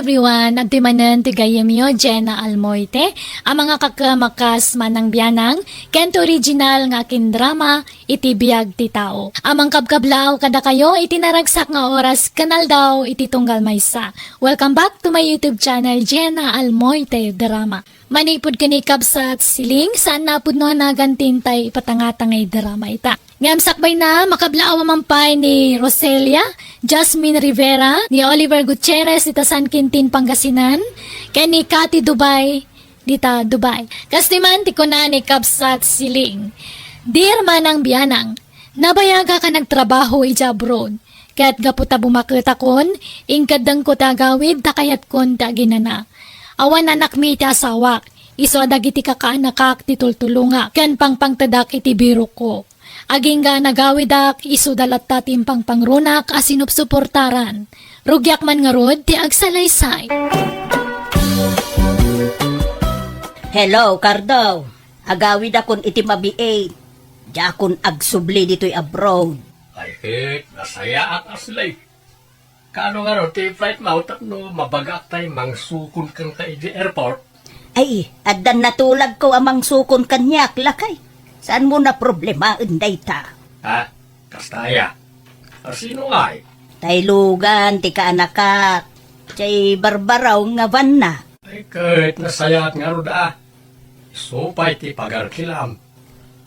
everyone, at timanan tigayam yo, Jenna Almoite, ang mga kakamakas manang biyanang, kento original nga akin drama, iti biyag ti tao. Amang kabkablaw kada kayo, itinaragsak nga oras, kanal daw, iti tunggal maysa. Welcome back to my YouTube channel, Jenna Almoite Drama. Manipod kanikab sa siling, saan napod no nagantintay ipatangatangay drama ita. Ngam sakbay na makablaaw mampay ni Roselia, Jasmine Rivera, ni Oliver Gutierrez dita San Quintin, Pangasinan, kay ni Cathy Dubai, dita Dubai. Kastiman ti ko na ni Kabsat Siling. Dear manang biyanang, nabayaga ka nagtrabaho ija abroad, kaya't gaputa bumakita kon, ingkadang ko tagawid, takayat kon ta ginana. Awan anak mi ti asawak, iso adagiti kakaanakak ti tultulunga, kan pangpangtadak iti biro ko. Aging ga nagawidak, iso dalat tatim pangpangrunak, asinup suportaran. Rugyak man nga rod, ti agsalaysay. Hello, Cardo. Agawid akon iti mabiay. Di akon agsubli dito'y abroad. Ay, nasaya at aslay. Kano nga ro, ti flight mount no mabagak tayo mangsukon kang tayo di airport. Ay, adan natulag ko amang sukon kanyak, lakay. Saan mo na problema, unday ta? Ha? Kastaya. Sino nga eh? Taylugan, ti kaanakak. Tiyay barbaraw nga van na. Ay, kahit nasaya at nga ro da. Supay ti pagarkilam.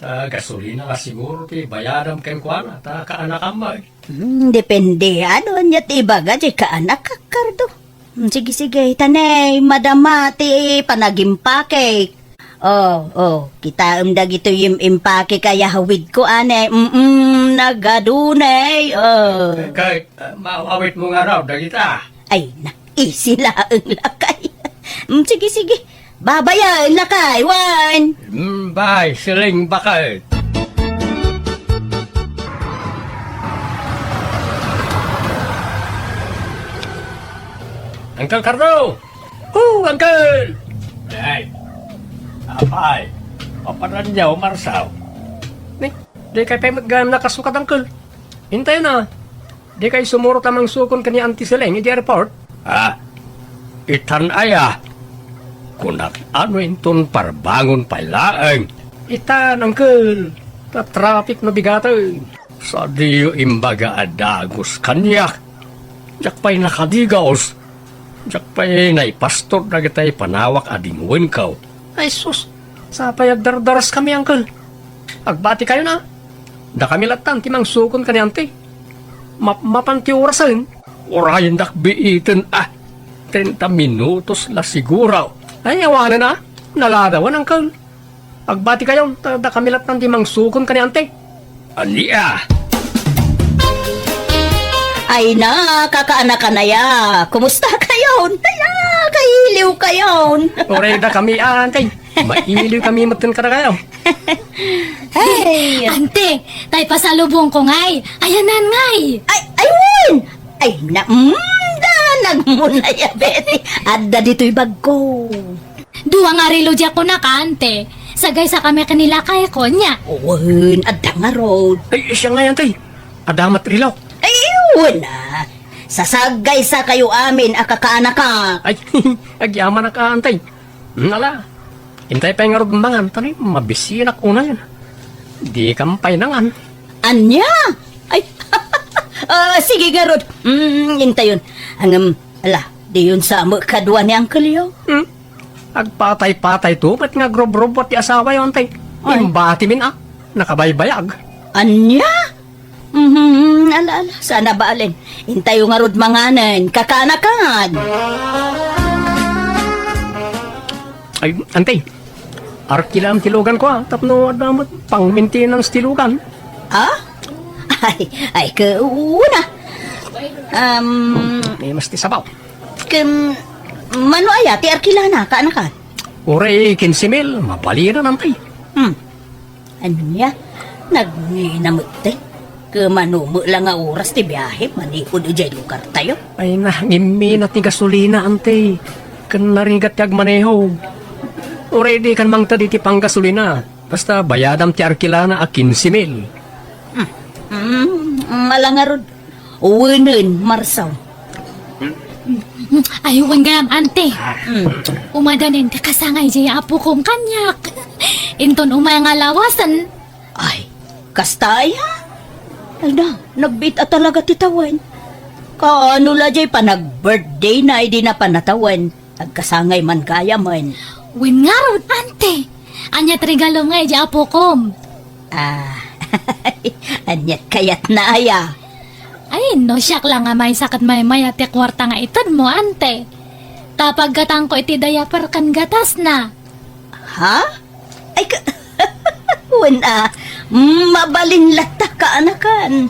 Ta gasolina nga siguro ti bayadam ken kuana. Ta kaanakam ba eh. Depende, ano niya ti baga, di kaanakak, Cardo. Sige, tanay, madama ti panagimpake. Kita dagito yung impake kaya hawid ko, ane. Nagadunay, Kahit maawit mo nga raw, dagita. Ay, isila ang lakay. Sige. Babayan, lakay, wan. Bye, siling bakal. Uncle Cardo! Uncle! Ay, apay, paparan niya, Marsaw. Di kayo pa magganam na kasukat, Uncle. Hintay na. Di kayo sumuro tamang sukon ka ni Auntie Seleng, di airport. Itan aya. Kunak ano inton parbangon pailaeng. Itan, Uncle. Traffic no bigatay. Sa diyo imbaga adagos kanyak. Jak pa'y nakadigaos. Jak pa'y naipastor na kita'y panawak adinguin kaw. Ay sus, sa payagdardaras kami, Uncle. Agbati kayo na. Da kami latan, timang sukon ka ni Auntie. Mapanti orasan. Orayan dakbiitin 30 minutos la siguro. Ay, awanan na. Naladawan, Uncle. Agbati kayo, da kami latan, timang sukon ka ni Auntie. Ania. Ay na, kakaanak ka na ya. Kumusta kayon? Taya, kahiliw kayon. Oray da kami, Auntie. Mailiw kami matan ka na kayo. Hey, Ante, tay pasalubong ko ngay, ayanan ngay. ayun! Ay, nagmuna ya, Betty. Adda dito'y bagko. Duwa nga rilo diya ko na ka, ante. Sagay sa kami kanila kaya ko niya. Uwan, adda nga road. Ay, siya nga, Auntie. Adamat rilaw. Ayun na. Sasagay sa kayo amin, akakaanak ka. Ay, agyaman na ka, Auntie. Nala. Hintay pa yung arugmangan, tanay, mabisinak una yan. Di kampay nangan. Anya? Ay, sige nga, Rod. Yun. Di yun sa kadwa ni Uncle yo. Agpatay-patay to, ba't nga grob-robot ti asawa yung Auntie? Ay. Imbati min nakabaybayag. Anya? Ala, sana ba alin? Hintayo nga, Rod, manganan, kakanakan. Ay, Auntie, arkilam tilugan ko tapno adamat pang maintenance tilugan. Ay, kauna. May mas ti sabaw. Mano aya, ti arkilana, kaanakan. Uray, 15,000, mapalira Auntie. Ano niya? Nagninamutay. Kamanumo lang nga oras ti biyahe, manipod ujay lugar tayo. Ay na, ngiminat ni gasolina, Auntie. Kan narigat yag maneho. Uray, di kan mangta di ti pang gasolina. Basta bayadam ti arkilana 15,000. Malangarod. Uwinin, Marsaw. Aywan gam, ante. Umadanin ka kasangay jay apo kong kanyak. Inton umay nga lawasan. Ay, kastaya? Ay na, nagbit at talaga titawan. Kaano la jay pa nag-birthday na ay di na panatawan. Nagkasangay man kaya man. Win nga ron, ante. Anyat regalo nga jay apo kom. Anyat kayat na aya. Ay, no siyak lang nga may sakat may ati kwarta nga iton mo, ante. Tapag gatang ko iti diaper kan gatas na. Ha? Ay, wala. Mabalin lata ka, anakan.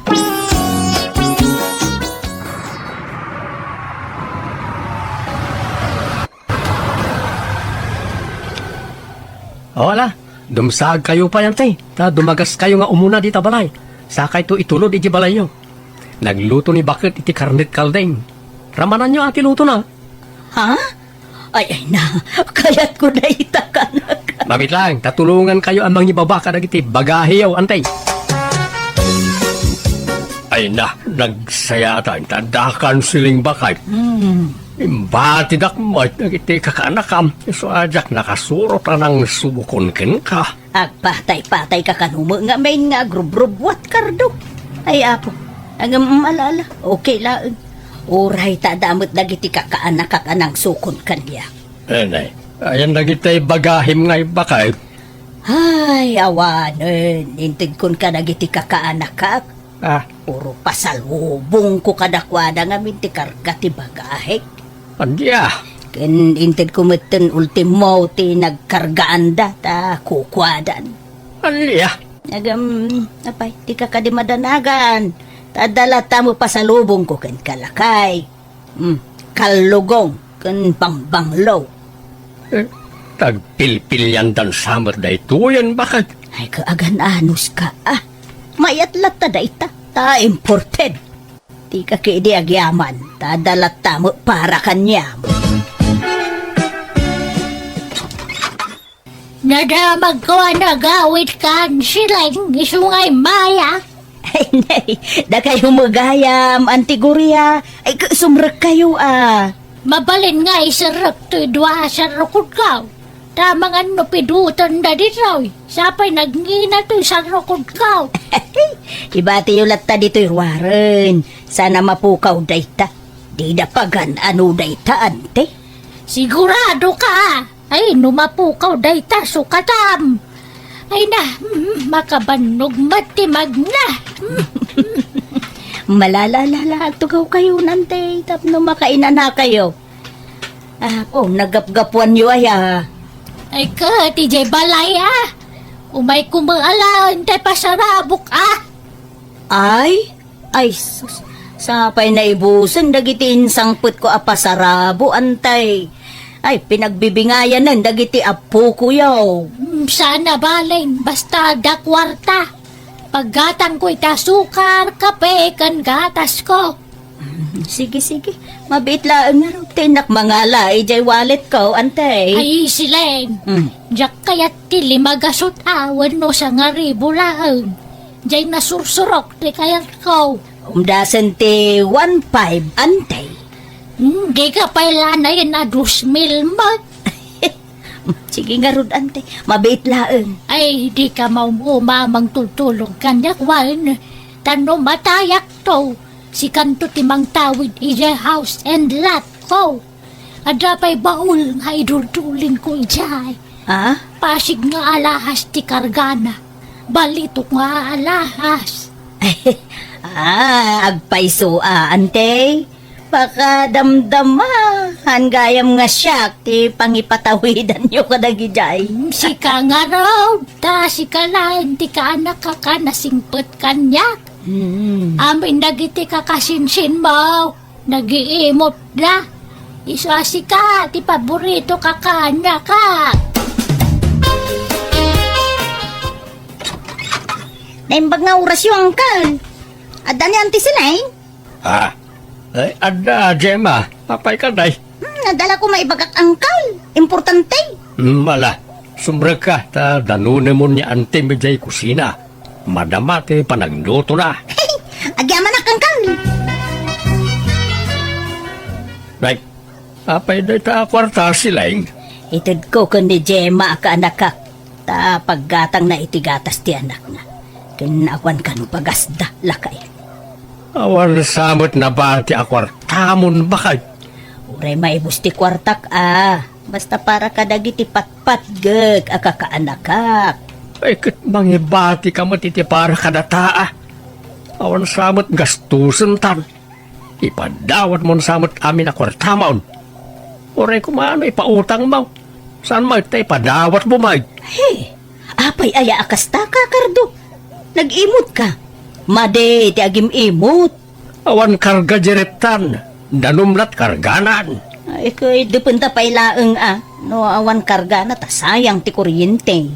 Wala. Dumsag kayo pa yan, tay. Dumagas kayo nga umuna di balay. Sakay to itulod iti balay nyo. Nagluto ni Bakit iti karnet kaldeng. Ramanan nyo ati luto na. Ha? Ay na. Kayat ko na itakan. Mabit lang, tatulungan kayo ang mga babaka na iti bagahiyaw, antay. Ay na, nagsayatan, tadakan siling Bakit. Imbati dakmoy, nagiti kakanakam. So ajak nakasurot ng subukon ken ka. Agpatay-patay ka kanumo nga may nga grubrubwat kardo. Ay apo, ang malala, okay lang. Uray tadamot dagiti kakaanak kakanang sukon kanya. Nay, ayan nagiti bagahim ngay Bakit. Ay, awanen, intid kun ka nagiti kakaanak kak. Puro pasalubong ko kadakwada nga minti kargati bagahik. Andya. Ken intid kumeten ultimo ti nagkargaan da ta kukwadan. Andya. Apay, di ka kadimadanagan. Tadala mo pasalubong ko ken kalakay. Kalugong ken pangbanglaw. Tagpilpilyan dan samot da ito yan Bakit. Ay kaagan anus ka mayatlat ta da ita. Ta imported. Di ka kidi agyaman. Tadalat mo para kanya. Nadamag ko nagawit kan silang isungay maya. Ay, nay, da kayo magayam, antigurya. Ay, sumrek kayo, Mabalin nga isarap to idwa sa rukod ka. Tamang ano pidutan da dito. Sapay nagngina to sa rukod ka. Ibati yung latta dito yung waren. Sana mapukaw dayta. Di na pagan ano dayta, ante. Sigurado ka. Ay, numapukaw dayta sukatam. Ay na, makabanog matimag na. Malalala, tugaw kayo nante. Tapno makainan na kayo. Nagapgapuan nyo ay Ay ka, TJ Balay Umay kumaalaan tayo pasarabok Ay, sus. Sapay na ibusan, dagitin sangput ko apasarabo, antay. Ay, pinagbibingayan nun, dagiti apo ko yaw. Sana balin, basta da kwarta. Paggatang ko ita sukar, kape, kan gatas ko. Sige. Mabit lang nga rin. Tinak mga lai, jay wallet ko, antay. Ay, silen. Diyak kayat tili magasot awan no sa nga ribulaan. Jay nasursurok ti kayat ko. Umdasan ti 1.5, antay. Di ka pailanay na 2,000 mag. Sige nga rin, antay. Mabit lang. Ay, di ka maumamang tutulong kanyak wan. Tano matayak to. Si kanto timang tawid ija house and lot ko. Adapay baul nga idultulin ko ijay. Pasig nga alahas ti kargana. Balitok nga alahas. Agpaiso ante. Baka damdama. Hangayam nga siyak ti pangipatawidan nyo kadagijay. Sika nga raw. Ta sika lang ti ka anak ka nasingpot kanyak. Amin dagiti kakasinsin mo. Nagiimot na. Iswasi ka, ti paborito kakanya ka. Naimbag nga oras yung angkal. Ada ni auntie sinay? Ay, ada, Gemma. Papay ka, day. Nadala ko maibagak angkal. Importante. Mala, sumrek ka. Danune mo ni ante medjay kusina. Madamate panagluto na. Agyaman na angkal. Right, Apay na ita kwarta silang. Itid ko kun ni Gemma ka anak ka. Ta paggatang na itigatas ti anak na. Kinawan ka no pagasda lakay. Awan samot na ba ti akwartamon bakay? Uray maibus ti kwartak Basta para kadagiti patpat gag akakaanakak. Ay kat mangibati ka matiti para kadataa. Awan samot gastusan tan. Ipadawat mo samot amin akwartamaon. Oray kumano ipautang mo. Saan mo ita ipadawat mo may? Hey, apay aya akasta ka, Kardo. Nag-imot ka. Made, ti agim imot. Awan karga jeretan. Danumlat karganan. Ay, ko'y dupunta pa ilaang No, awan karga na ta sayang ti kuryente.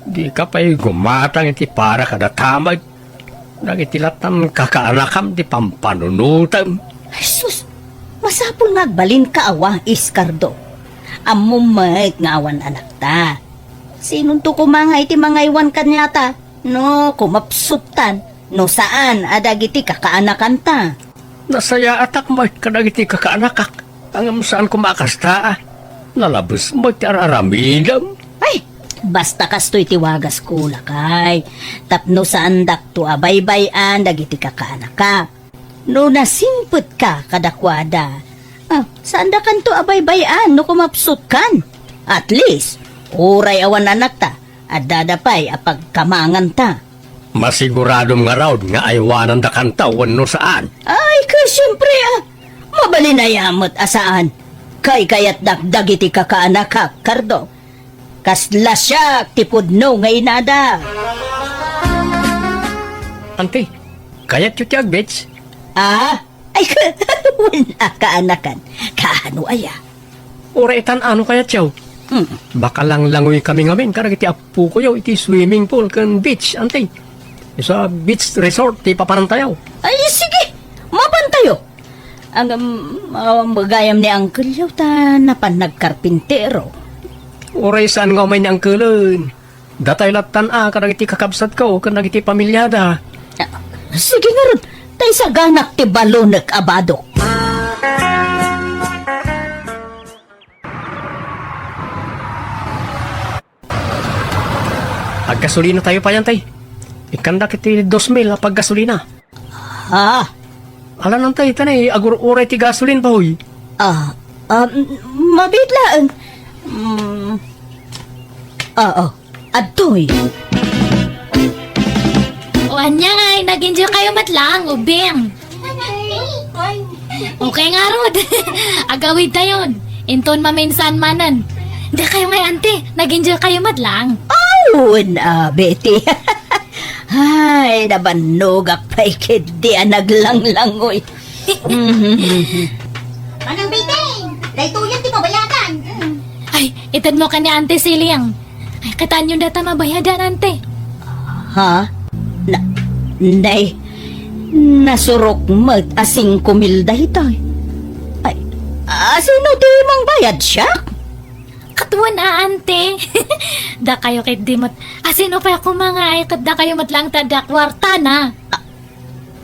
Di ka pa'y gumatang iti para kadatamay. Nagitilatan kakaanakam di pampanunutan. Ay, sus, masapul ngagbalin ka Iskardo. Amumait nga awan anak ta. Sinun to kumangay ti mga iwan kanyata? No, kumapsutan. No, saan adagiti kakaanakan ta? Nasaya atak mo kadagiti kakaanakak. Ang saan kumakasta nalabas mo ti araramidam. Ay, basta kasto'y tiwagas ko lakay. Tapno saan dakto abaybayan dagiti kakaanaka. No nasimput ka kadakwada. Saan da kanto abaybayan no kumapsut kan? At least, uray awan anak ta at dadapay apagkamangan ta. Masiguradong nga raw nga aywanan da kantawan no saan. Ay, siyempre mabalinayamot asaan. Kay kayat dagiti kakaanaka, Kardo. Kasla siya, tipudno nga inada. Ante, kayat yu ti agbets? Ay, wala kaanakan. Kaano aya? Ura itan ano kayat yaw? Baka lang langoy kami ngamin karag iti apu ko yaw iti swimming pool kan beach, ante. Sa beach resort, ti paparantayaw. Ay, sige, mabantayo. Ang magayam ni Uncle yaw ta napan nagkarpintero. Uray saan nga may ni angkulun. Datay latan karag iti kakabsat ko, kan iti pamilyada. Sige nga ron, tay sa ganak ti balonek abado. Aggasolina tayo pa yan, tay. Ikanda kiti 2,000 pag gasolina. Ala nang tay, tanay, agur-uray ti gasolin pa, huy. Mabitlaan. Adoy. O anyay, nag-enjoy kayo matlang, ubing. Okay nga, Rod. Agawid tayo. Inton maminsan manan. Hindi kayo ngay, ante. Nag-enjoy kayo matlang. Betty. Ay, nabanogak pa ikidi naglanglangoy. Manang biting! Daytoyan ti mabayadan! Ay, itad mo ka ni ante Siliang. Ay, kataan yung data mabayadan, ante. Nay, nasurok mag-asing kumilda itoy. Ay, sino di mang bayad siya? Katuan ante. Da kayo kay dimot. Sino pa ako mga ay da kayo matlang tada kwarta na.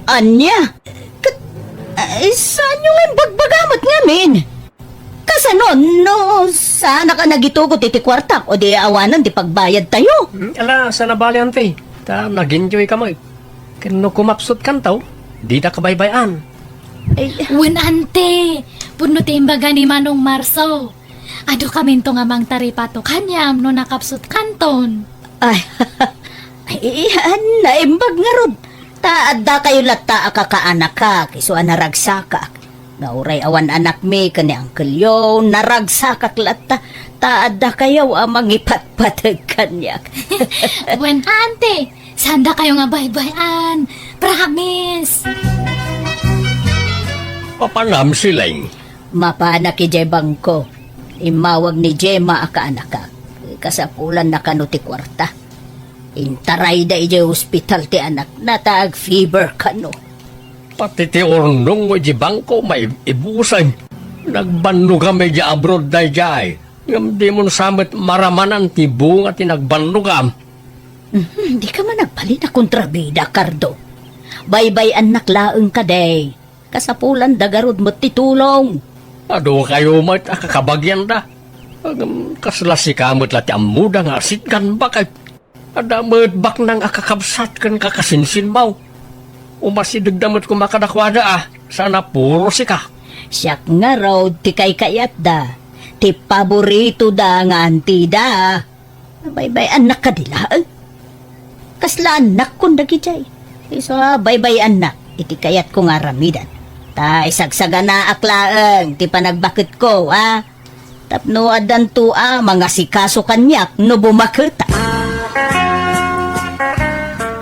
Anya? Saan yung bagbagamat ngamin? Kasano, no, sana ka nagitugot iti kwartak o di awanan di pagbayad tayo. Ala, sa nabali, ante. Ta, nag-enjoy ka mo. Kano kumapsot kan tao, di na kabaybayan. Wen ante. Puno timbaga ni Manong Marso. Ado kami to nga mang taripato kanyam no nakapsot kanton. Ay, naimbag nga rod. Taadda kayo lata akakaanak ka, kisuan naragsaka. Nauray awan anak mi kani Uncle Yo, naragsakak lata. Taadda kayo amang ipatpatag kanyak. Wen ante, sanda kayo nga baybayan. Promise. Papanam silang. Mapana ki Jebang ko. Imawag ni Gemma akaanak ka. Kasapulan na kanuti kwarta. Intaray da ije hospital ti anak. Natag fever kano. Pati ti ornong mo di bangko may ibusan. Nagbanlo kami di abroad da jay. Ngam di mo samit maramanan ti bunga ti nagbanlo kam. Hindi ka man nagpali na kontrabida, Cardo. Baybay anak laeng ka day. Kasapulan dagarod mo titulong. Ado kayo mat akakabagyan da. Kasla si kamot lati amuda nga asitkan bakay. Ada medbak nang akakabsat kan kakasinsin mau. Umasidagdamot ko makadakwada Sana puro si ka. Siyak nga raw ti kay kayat da. Ti paborito da nga anti da. Baybay anak ka dila. Kasla anak kong dagijay. So baybay anak. Iti kayat ko nga ramidan. Ta isagsaga na aklaeng ti panagbakit ko Tapno adan to mga sikaso kanyak no bumakita.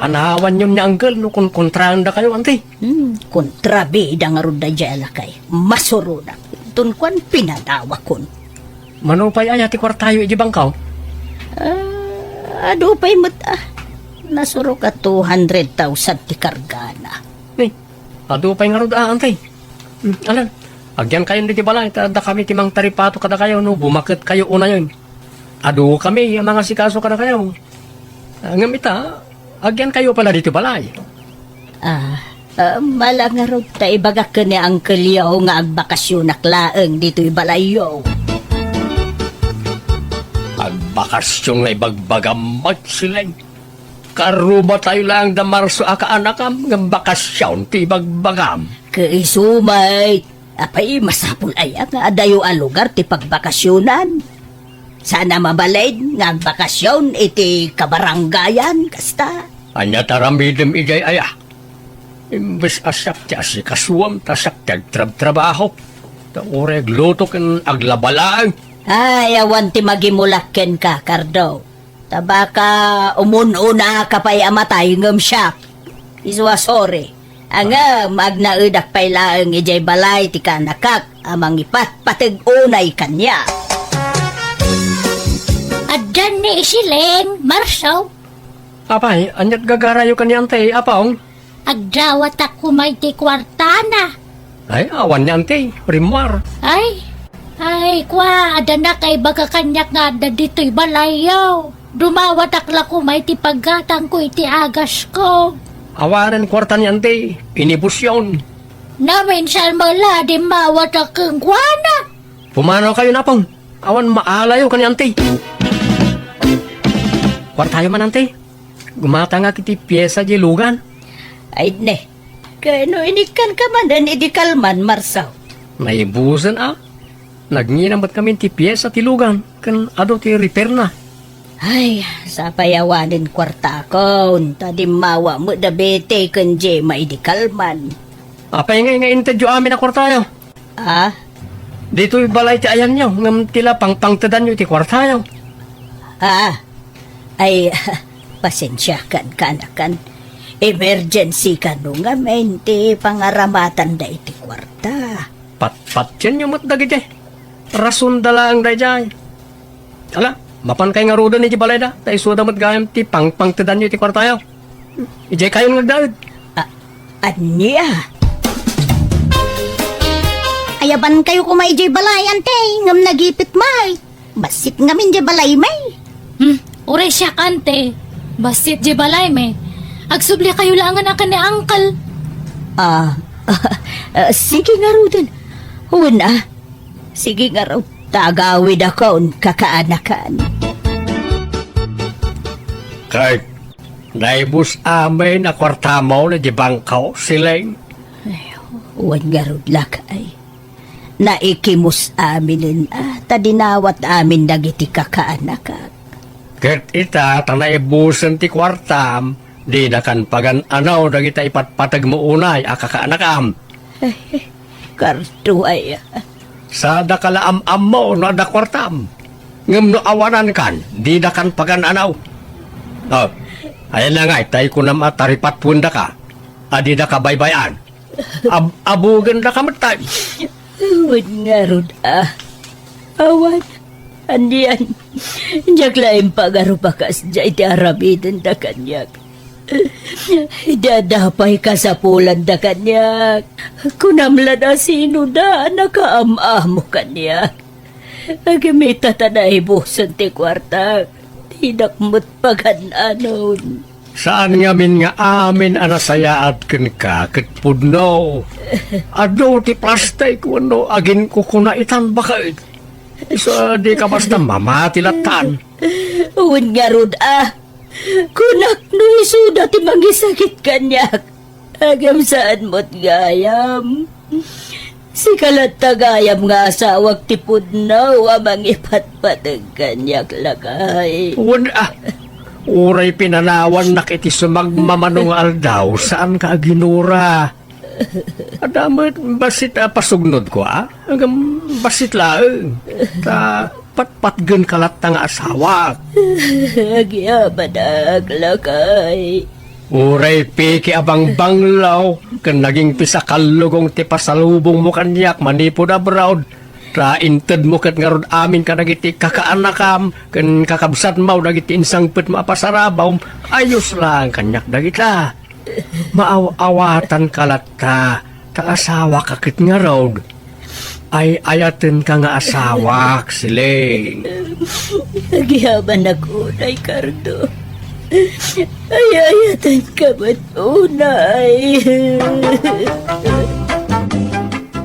Anawan yun ni Uncle no kung kontrahan da kayo, ante. Kontrabida nga ron da jala kay. Masuro na. Tunkwan pinadawa kon. Manupay ay ati kwartayo iji bangkaw. Ado pa'y nasuro ka 200,000 ti kargana. Ni, adupay nga ron ante. Alam, agyan kayo di balay, tada kami timang taripato kada kayo, no, bumakit kayo una yun. Ado kami, mga sikaso kada kayo. Ngamita, agyan kayo pala dito balay. Mala nga ron ta ibaga ka ni Uncle Yaw nga agbakasyon na klaeng dito'y balayo. Agbakasyon na ibagbagamot sila. Karuba tayo lang da Marso akaanakam ng bakasyon ti ibagbagam. Kaisumay, apay masapul ay nga adayo a lugar ti pagbakasyonan. Sana mabalid nga bakasyon iti kabaranggayan kasta. Anya taramidem ijay aya. Imbes asap ti asikasuam tasak tagtrab-trabaho. Ta oreg luto ken aglabalaan. Ay, awan ti magimulaken ka, Cardo. Tabaka umununa ka pa'y amatay ngam siya. Iswa sorry. Anga magnaedak pa'y laeng ijay balay ti kanakak amang ipat patag unay kanya. Adyan ni Isileng, Marsaw. Apay, anyat gagarayo kanyante, apaong. Agdawat ako may ti kwartana. Ay, awan niyante, rimwar. Ay, kwa, ada na kay baga kanyak nga ada dito'y balayaw. Dumawat akla ko may ti paggatang ko iti agas ko. Awaran kwarta niyante, inibus yun. Namin siya mala di mawat akong kwana. Pumanaw kayo na pong. Awan maalayo kanyante. Kwartayo man ante. Gumata nga kiti pyesa di lugan. Ay, ne. Kano inikan ka man dan idikalman, Marsaw. Naibusan Nagnginamot kami ti pyesa ti lugan. Kan ado ti repair na. Ay, sa payawanin kwarta ko. Tadimawa mo da bete kan je maidikalman. Apay nga intedyo amin na kwartayo. Dito'y balay ti ayan nyo. Ngam tila pangtadan nyo ti kwartayo. Ay, pasensya kan kanakan. Emergency ka nung ngamen ti pangaramatan da iti kwarta. Pat yan yung matdagit Rason dalang da jay. Ala, mapan kay nga roda ni balay da. Tay suda mat gayam ti pangtadan nyo ti kwartayo. Ijay kayo nagdagit. Anya? Ayaban kayo kumay jay balay, ante. Ngam nagipit may. Basit ngamin jay balay may. Ure siya kante. Basit di balay me. Agsubli kayo lang na ka ni Uncle. Sige nga raw din. Una, sige nga raw. Tagawid ako kakaanakan. Kay, naibus amay na kwartamaw na di bangkaw sileng. Uwan nga raw lakay. Naikimus aminin tadinawat amin dagiti kakaanakan. Ket ita, tanaibusan ti kwartam, di na kan pagan anaw dagita ipatpatag mo unay akakaanakam. Karto ay Sa dakalaam-am mo no da kwartam. Ngam no awanan kan, di na kan pagan anaw. Ayan na nga, tay ko na mataripat punda ka. Adi na ka baybayan. Abugan na ka matay. uwan nga raw awan. Andiyan, diyak laing pagarupakas dya iti arabidan da kanyak. Dadapay ka sa pulan da kanyak. Kunamla na sino da nakaamamo kanyak. Agamita tanay busan ti kwarta. Tinakmot pagananon. Saan ngamin nga amin anasayaat ken ka ket pudno. Ado ti plastay ko no agin ko kuna itan bakit. So di ka basta mamati latan. Uwan nga rod kunak no isuda ti mangisakit kanyak. Agam saan mo't gayam. Si kalat tagayam nga asawag ti pudno amang ipatpatag kanyak lakay. Uwan uray pinanawan na kiti sumagmamanong aldaw saan ka ginura. Adamot basit pasugnod ko hanggang basit laeng. Ta patpatgen kalat nga asawa. Agyabadag lakay. Uray piki abang banglaw kan naging pisakalugong ti pasalubong mo kanyak manipod abroad. Ra inted mo kat nga rod amin ka nagiti kakaanakam kan kakabsat mo nagiti insang pet mapasarabaw ayos lang kanyak dagita. Maaw-awatan kalat ta asawa kakit nga rod. Ay ayaten ka nga asawak siling. Agyaban ako na Cardo. Ay ayatan ka ba't unay?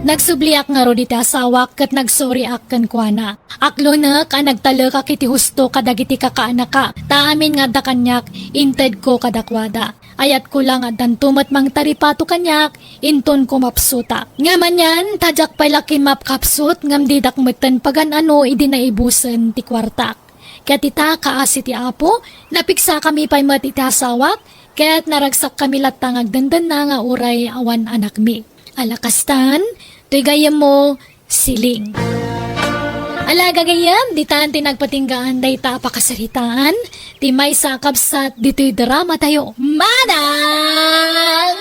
Nagsubliak nga ro diti asawak ket nagsoriak ken kuana. Aklo na ka nagtalo ka kiti husto kadagiti kakaanak ka. Taamin nga da kanyak inted ko kadakwada. Ayat ko lang at dantumat mang taripato kanyak inton ko mapsuta. Ngaman yan tadyak palakin mapkapsut ngam didak meten pagan ano idi naibusen ti kwartak. Kaya tita kaasi ti apo napiksa kami pa'y mati ti asawak kaya't naragsak kami latang agdandan na nga uray awan anak mi. Alakastan, to'y gayam mo, siling. Alaga gayam, di taan tinagpatinggaan day ta pakasaritaan, ti may sakabsat dito'y drama tayo. Manang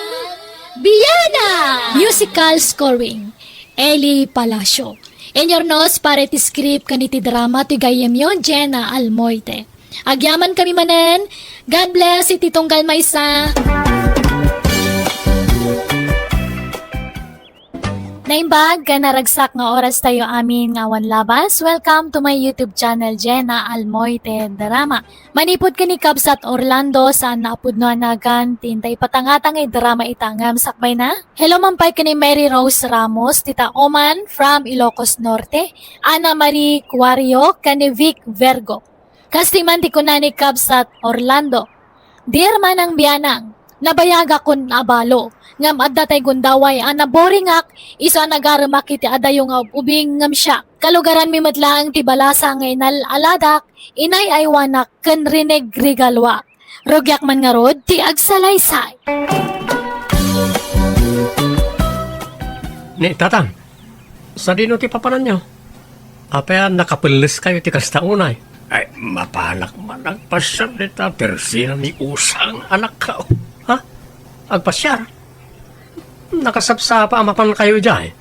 Biyana! Musical scoring, Eli Palacio. Enyornos para ti script kaniti drama ti gayam yon, Jenna Almoite. Agyaman kami manen, God bless iti tunggal maysa. Naimbag, naragsak nga oras tayo amin nga awan labas. Welcome to my YouTube channel, Jenna Almoite Drama. Manipod ka ni Kabsat Orlando saan naapudnoan nagan, tintay patangatang ay drama itangam sakbay na. Hello mampay ka ni Mary Rose Ramos, Tita Oman from Ilocos Norte, Ana Marie Cuario, ka ni Vic Vergo. Kastiman ti ko na ni Kabsat Orlando. Dear manang biyanang, nabayaga kun abalo. Ngam adda tay gundaway ana boringak isa nagaramak iti adayo nga ubing ngam siya. Kalugaran mi madlaang ti balasa nga inal aladak inay aywanak ken rineg rigalwa. Rogyak man nga rod ti agsalaysay. Ni tatang, sa dino ti papanan nyo? Apayan nakapilis kayo ti kasta unay. Ay mapanak man ang pasyar nita persina ni usang anak ka. Ha? Agpasyar? Nakasapsapa amapan kayo dyan.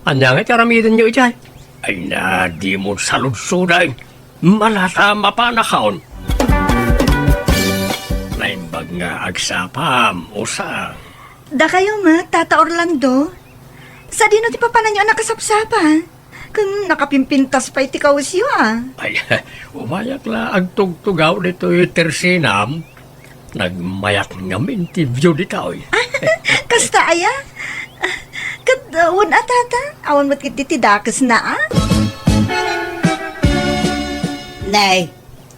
Anya nga tiaramidan nyo dyan. Ay na, di mo saludsuday. Malata mapanakaon. Naimbag nga agsapam, usang. Da kayo ma, Tata Orlando. Sa dino ti papanan nyo nakasapsapa. Kung nakapimpintas pa iti kausyo Ay, umayak la agtugtugaw dito yung tersinam. Nagmayak nga interview dito. Kasta aya? Kadawon tata. Awan mo't kititidakas na Nay,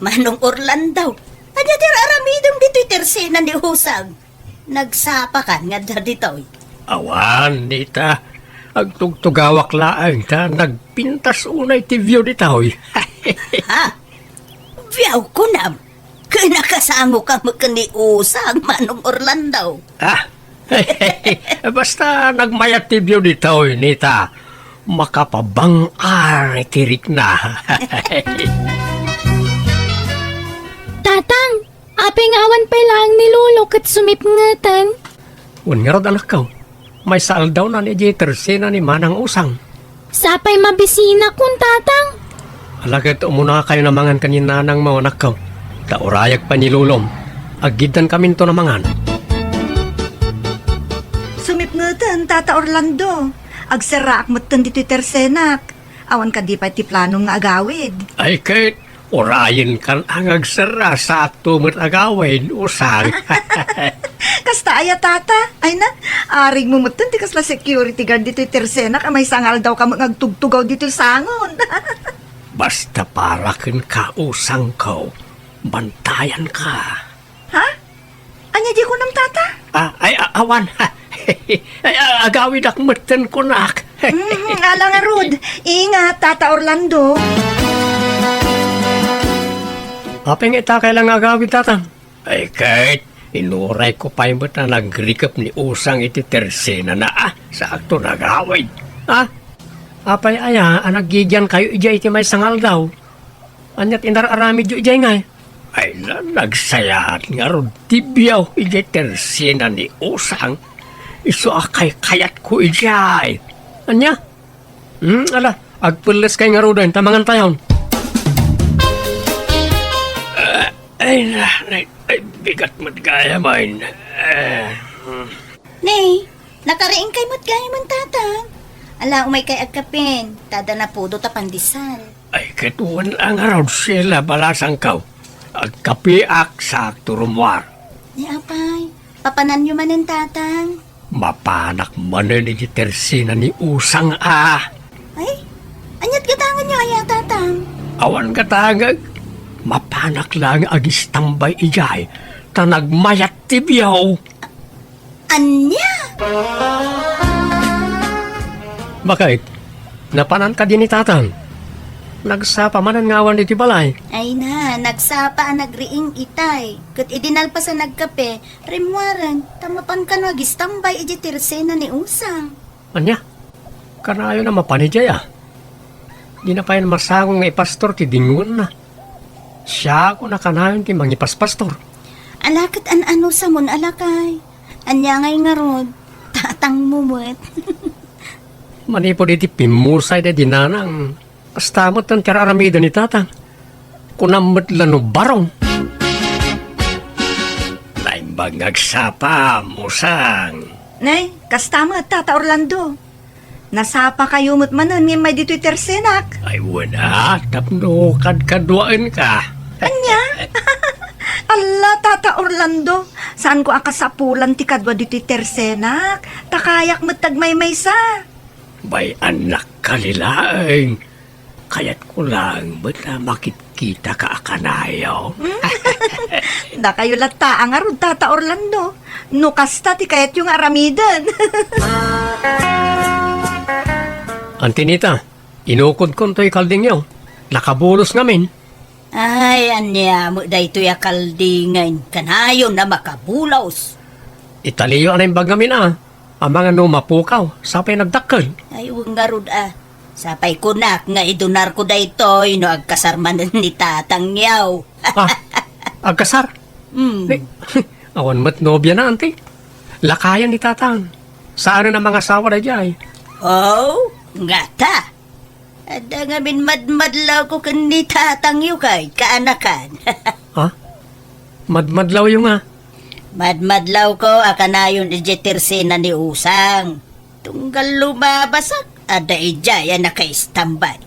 Manong Orlando. Anya ti aramidong dito'y tersena ni Husag. Nagsapakan nga da dito'y. Awan, nita. Agtugtugawak laang ta. Nagpintas unay interview dito. Ha? Biyaw ko na. Kaya nakasango ka makaniusag, Manong Orlando. Basta nagmayat interview dito, nita. Makapabangar tirik na. Tatang, aping awan pa lang nilulok at sumipngatan. Ungarod anak ko. May saal daw na ni Jetersi na ni Manang Usang. Sapay mabisina kun tatang. Alagad umuna kayo namangan kanina ng mga anak ko. Taurayag pa nilulom. Agidan kami to namangan. Sumipngatan, Tata Orlando. Agsaraak mo't dito'y tersenak. Awan ka di pa iti planong nga agawid. Ay, Kate, orayin kan ang agsara sa tumot agawin usang. Kasta aya tata. Ay na, aring mo mutan, di kasla security guard dito tersenak, may sangal daw ka magtugtugaw dito sangon. Basta para kin ka usang ko, bantayan ka. Ha? Anya di ko nam tata? Awan. Ay, agawin akmatan ko nak. Ala nga Rod, ingat tata Orlando. Apeng ita kailang agawin tatang. Ay kahit inuray ko pa yung ba't na nagrikap ni usang iti tersena na sa akto nagawin. Apay aya, nagigyan kayo ijay iti may sangal daw. Anyat inararami jo ijay nga. Ay nagsayahan nga ron tibyaw ijay tersena ni usang. Iso akay kayat ko ijay. Anya? Ala, agpulis kay nga ron tamangan tayon. Ay, bigat matgaya man. Nay, nakariing kay mo't gaya man tatang. Ala, umay kay agkapin. Tada na po do tapandisan. Ay, katuan lang araw sila balasang kaw. Agkapiak sa turumwar. Ni apay, papanan nyo man ang tatang. Mapanak manan ni tersina ni usang Ay, anyat gatangan nyo aya tatang. Awan katagag. Mapanak lang agistambay ijay. Tanagmayat tibyaw. Anya? Bakit? Napanan ka din ni tatang. Nagsapa manan ngawan iti balay. Ay na, nagsapa nagriing itay. Kat idinal pa sa nagkape, rimwaran, tamapan ka no, agistambay iji tirsena ni usang. Anya? Kanayo na mapanijay Di na pa yan masagong nga ipastor ti dingon na. Siya ako nakanayon ti mangipaspastor. Alakat ano sa mon alakay. Anya ngay nga rod, tatang mumut. Manipod iti pimusay na dinanang. Pastamot ang kararamida ni tatang. Kunamot lano barong. Naimbang agsapa, musang. Nay, kastama tata Orlando. Nasapa kayo mo't manan may dito'y tersenak. Ay wala, tapno kadkaduan ka. Anya? Ala, tata Orlando, saan ko akasapulan ti kadwa dito'y tersenak? Takayak mo't tagmay-may sa. Bay anak kalilaing. Kaya't ko lang, ba't na makikita ka akanayo? Da kayo lata ang arod tata Orlando. No kasta ti kayat yung aramidan. Antinita, inukod ko to'y kalding yaw. Nakabulos ngamin. Ay, anya mo dayto ya kaldingan. Kanayon na makabulaos. Italiyo anay bagamin Ang mga numapukaw, sapay nagdakkel. Ay, uwang garud Sapay kunak nga idunar ko daytoy no agkasarmanan ni tatang yaw. Agkasar. Ni, awan mat nobya na, ante. Lakayan ni tatang. Saan na mga asawa na jay? Oh, nga ta. Ada nga min madmadlaw ko kan ni tatang yaw kay kaanakan. Madmadlaw yung Madmadlaw ko akanayon ijetirsena ni usang. Tunggal lumabasak. Ada ijaya nakaistambay.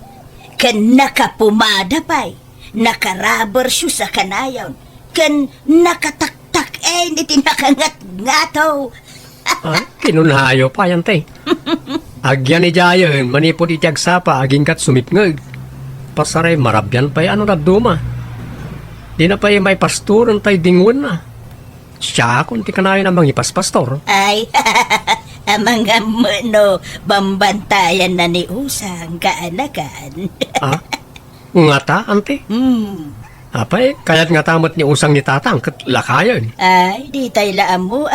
Kan nakapumada pa'y. Nakarubber shoe sa kanayon. Kan nakataktak iti nakangat-ngataw. Kinunhayo pa yan, te. Agyan ni Jayon, manipod itiagsapa, aging kat sumipngag. Pasaray marabyan pa'y ano na duma. Di na pa'y may pastoran tay dingon na. Siya kung ti kanayon ang mangipaspastor. Ay, amang no, bambantayan na ni usang kaanakan. Nga ta, ante? Apay, kaya't nga tamat ni usang ni tatang, kat lakayan. Ay, di tayo laam mo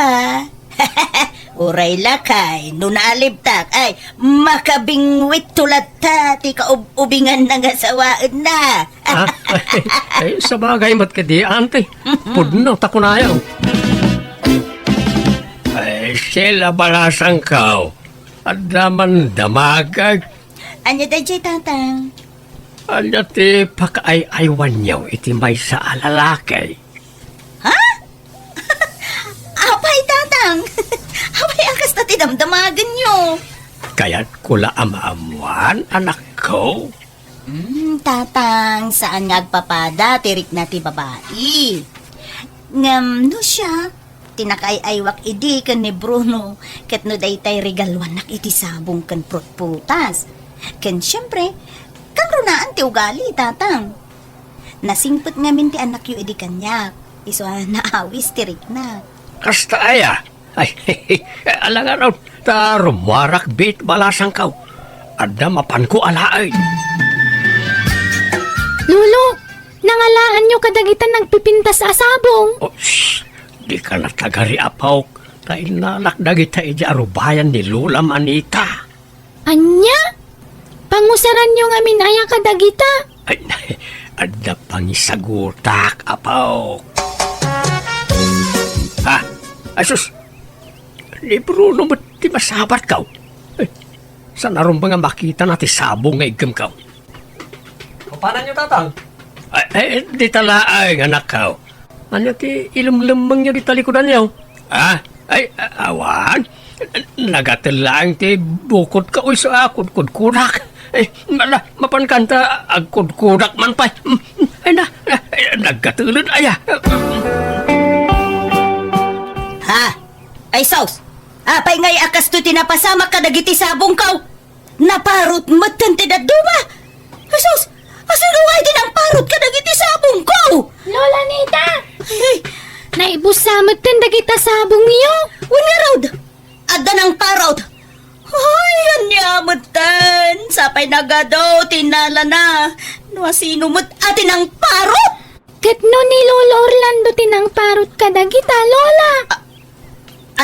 Uray lakay, nunalibtak, ay, makabingwit tulad ta, ti kaubingan ng asawaan na. Ay, sa bagay mat ka di, ante. Pudno, takunayaw. Ay, sila balasang kaw. At daman damagag. Anya day jay tatang. Anya ti pakaay-aywan niyaw iti may sa alalakay. Apay tatang. Apay akas na tinamdamagan nyo. Kaya't kula ama-amuan, anak ko. Tatang, saan nga agpapada, tirik na ti babae. Ngam, no siya, tinakay-aywak idi kan ni Bruno, kat no daytay regalwan nak iti sabong kan prutputas. Kan syempre, kan runaan ti ugali, tatang. Nasingpot ngamin ti anak yu idi kanyak, iso naawis tirik na. Kasta aya. Ay, alangan raw, tarumarak bit balasang kaw. Ada mapan ko alaay. Lolo, nangalaan nyo kadagitan nagpipinta sa asabong. Oh, shh, di ka na tagari apaw. Dahil nalakdagi tayo di arubayan ni Lula Manita. Anya? Pangusaran nyo nga minaya kadagita. Ay, ada pangisagutak apaw. Ha? Asus, ni Bruno mo di masabat kaw. Eh, saan naroon ba nga makita natin sabong nga igam kaw? Paano nyo, tatang? Di talaay, anak kaw. Ano ti ilumlumang niya di talikudan niyo? Awan. Nagatilang ti bukod ka uy sa kudkudak. Mapankanta agkudkudak man pa. Nagkatulad aya. Ha? Ay, Saus! Apay ngay akas to tinapasama ka dagiti sabong kaw! Naparot matante da duma! Ay, Saus! Asan ay din ang parot ka dagiti sabong kaw! Lola Nita! Ay, Naibusamot ten dagita sabong niyo. wala raw! Adda ng parot! Ay, anyamatan! Sapay nagadaw, tinala na! Nuasino mo't atin ang parot! Ket no ni Lolo Orlando tinang parot kadagita, Lola.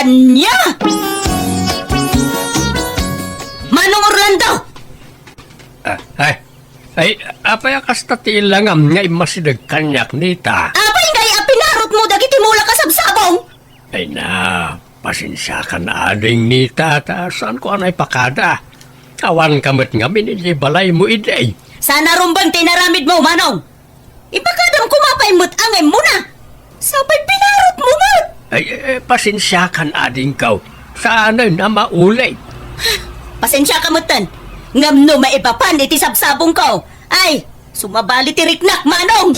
Anya! Manong Orlando! Apay akas tatilangam nga imasidag kanyak nita. Apay ngay apinarot mo dagiti mula ka sabsabong! Ay na, pasensya ka na ading nita, ta saan ko anay pakada. Awan kamot nga minili balay mo iday. Sana rumbang tinaramid mo, Manong! Ipakadam kumapay mo't angay mo na! Sabay pinarot mo mo! Pasensya ka na ading kaw. Sana na maulay. Pasensya ka mo't tan. Ngam no maipapan iti sabsabong ko. Ay, sumabali ti riknak, Manong!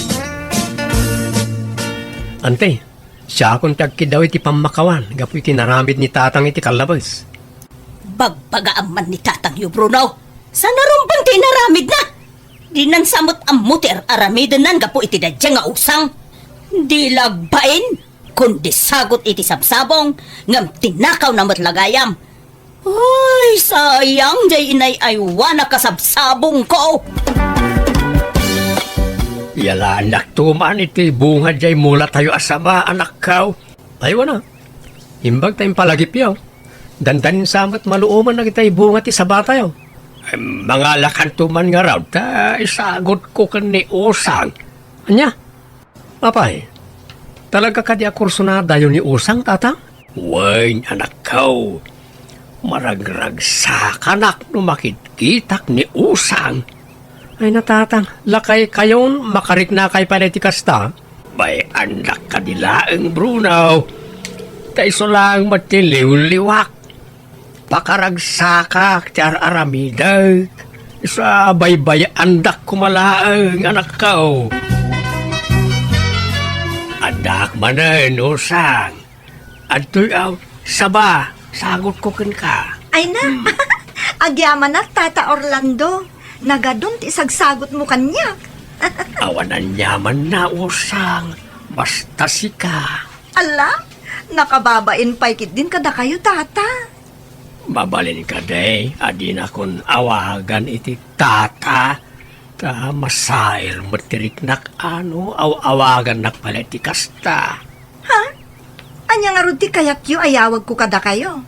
Ante, siya akong tagkidaw iti pamakawan. Gapu iti naramid ni tatang iti kalabas. Bagbagaan ni tatang yu, Bruno. Sana rumbang tinaramid na. Di nan samot ang muter aramidan nan gapu iti dadya nga usang. Di lagbain, kundi sagot iti sabsabong, ngam tinakaw na matlagayam. Ay, sayang, jay inay aywana kasabsabong ko. Yala anak tuman iti bunga jay mula tayo asama anak kaw. Ayaw na. Imbag tayong palagip yaw. Dandanin samot maluuman na kita bunga ti sabata yaw. Mga lakan tuman nga raw, ta isagot ko kan ni Usang. Anya? Apay, talaga ka di akursunada yun ni Usang, tatang? Wain, anak kaw. Maragrag sa kanak no makitkitak ni Usang. Ay natatang, lakay kayon makarik na kay paletikas ta. Bay anak kadilaeng Bruno. Taiso lang matiliw-liwak. Pakaragsaka tiar aramidag. Sa baybay andak kumalaang anak ko. Anak manen Usang. Adtoy aw saba. Sagot ko ken ka. Ay na, agyaman na, Tata Orlando. Nagadun ti sagsagot mo kanyak. Awanan yaman na Usang. Basta sika. Ala, nakababain pa ikit din kada kayo, Tata. Mabalin ka day. Adi na kun awagan iti tata. Ta masair matiriknak ano. Awagan nak pala ti kasta. Ha? Anya nga ron ti kayak yu ayawag ko kada kayo.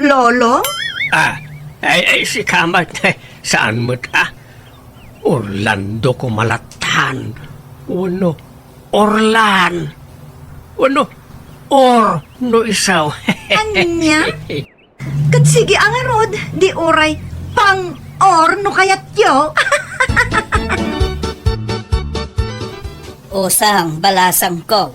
Lolo? Ay, si Kamat. Saan mo't Orlando ko malatan. Uno, Orlan. Uno, no isaw. Anya? Kat sige ang arod, di oray, pang-or no kayat yo. Usang, balasang ko.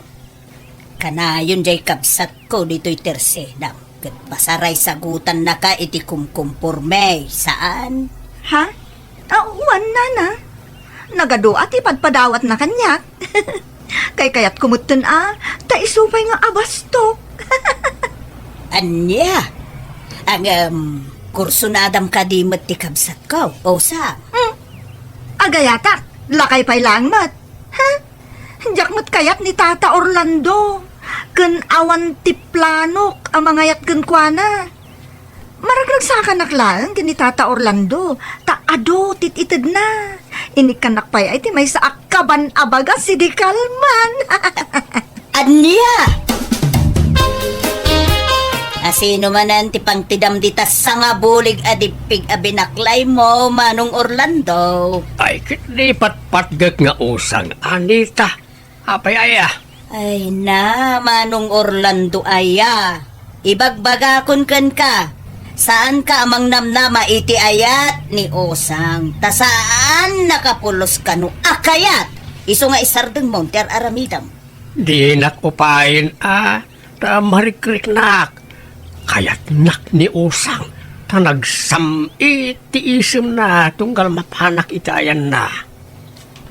Kanayon jay kabsat ko dito'y tersedam. Kat basaray sagutan na ka iti kumkumpurme. Saan? Ha? Uwan na na. Nagado at ipadpadawat na kanyak. Kay kayat kumutun ta isupay nga abasto. Anya? Ang kurso na adam ka di mat ti kabsat ko. O sa? Agayatak, lakay pay lang mat. Ha? Jakmat kayat ni Tata Orlando. Ken awan ti planok ang mga yat ken kuana. Maraglag sa kanak lang ken ni Tata Orlando. Ta ado tititid na. Inikanak pay ay ti may sa akaban abaga si di kalman. Anya? Asino man ang tipang tidam ditas sa nga bulig adipig abinaklay mo, Manong Orlando. Ay, kitlipat patgag nga usang, Anita. Apay aya. Ay na, Manong Orlando aya. Ibagbagakon kan ka. Saan ka amang namnama iti ayat ni Osang? Ta saan nakapulos ka no akayat? Iso nga isardeng Monter Aramidam. Di nakupain, ta marikrik nak. Kaya't nak ni Usang, ta nagsamit ti isim na tunggal mapanak itayan na.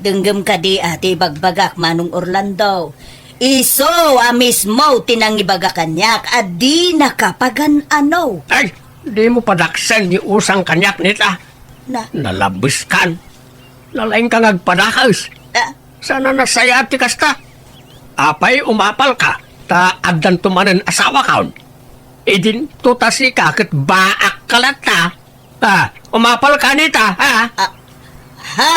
Denggem ka di ati bagbagak, Manong Orlando. Iso mismo tinang ibagakanyak at di nakapagan ano. Ay, di mo padaksan ni Usang kanyak nita. Na, Nalabis kan. Nalaing ka ngagpadakas. Sana nasayati kasta. Apay umapal ka, ta addan tumanan asawa kaon. Idin tutasi ka kat baak kalata. Umapal ka nita, ha? ha?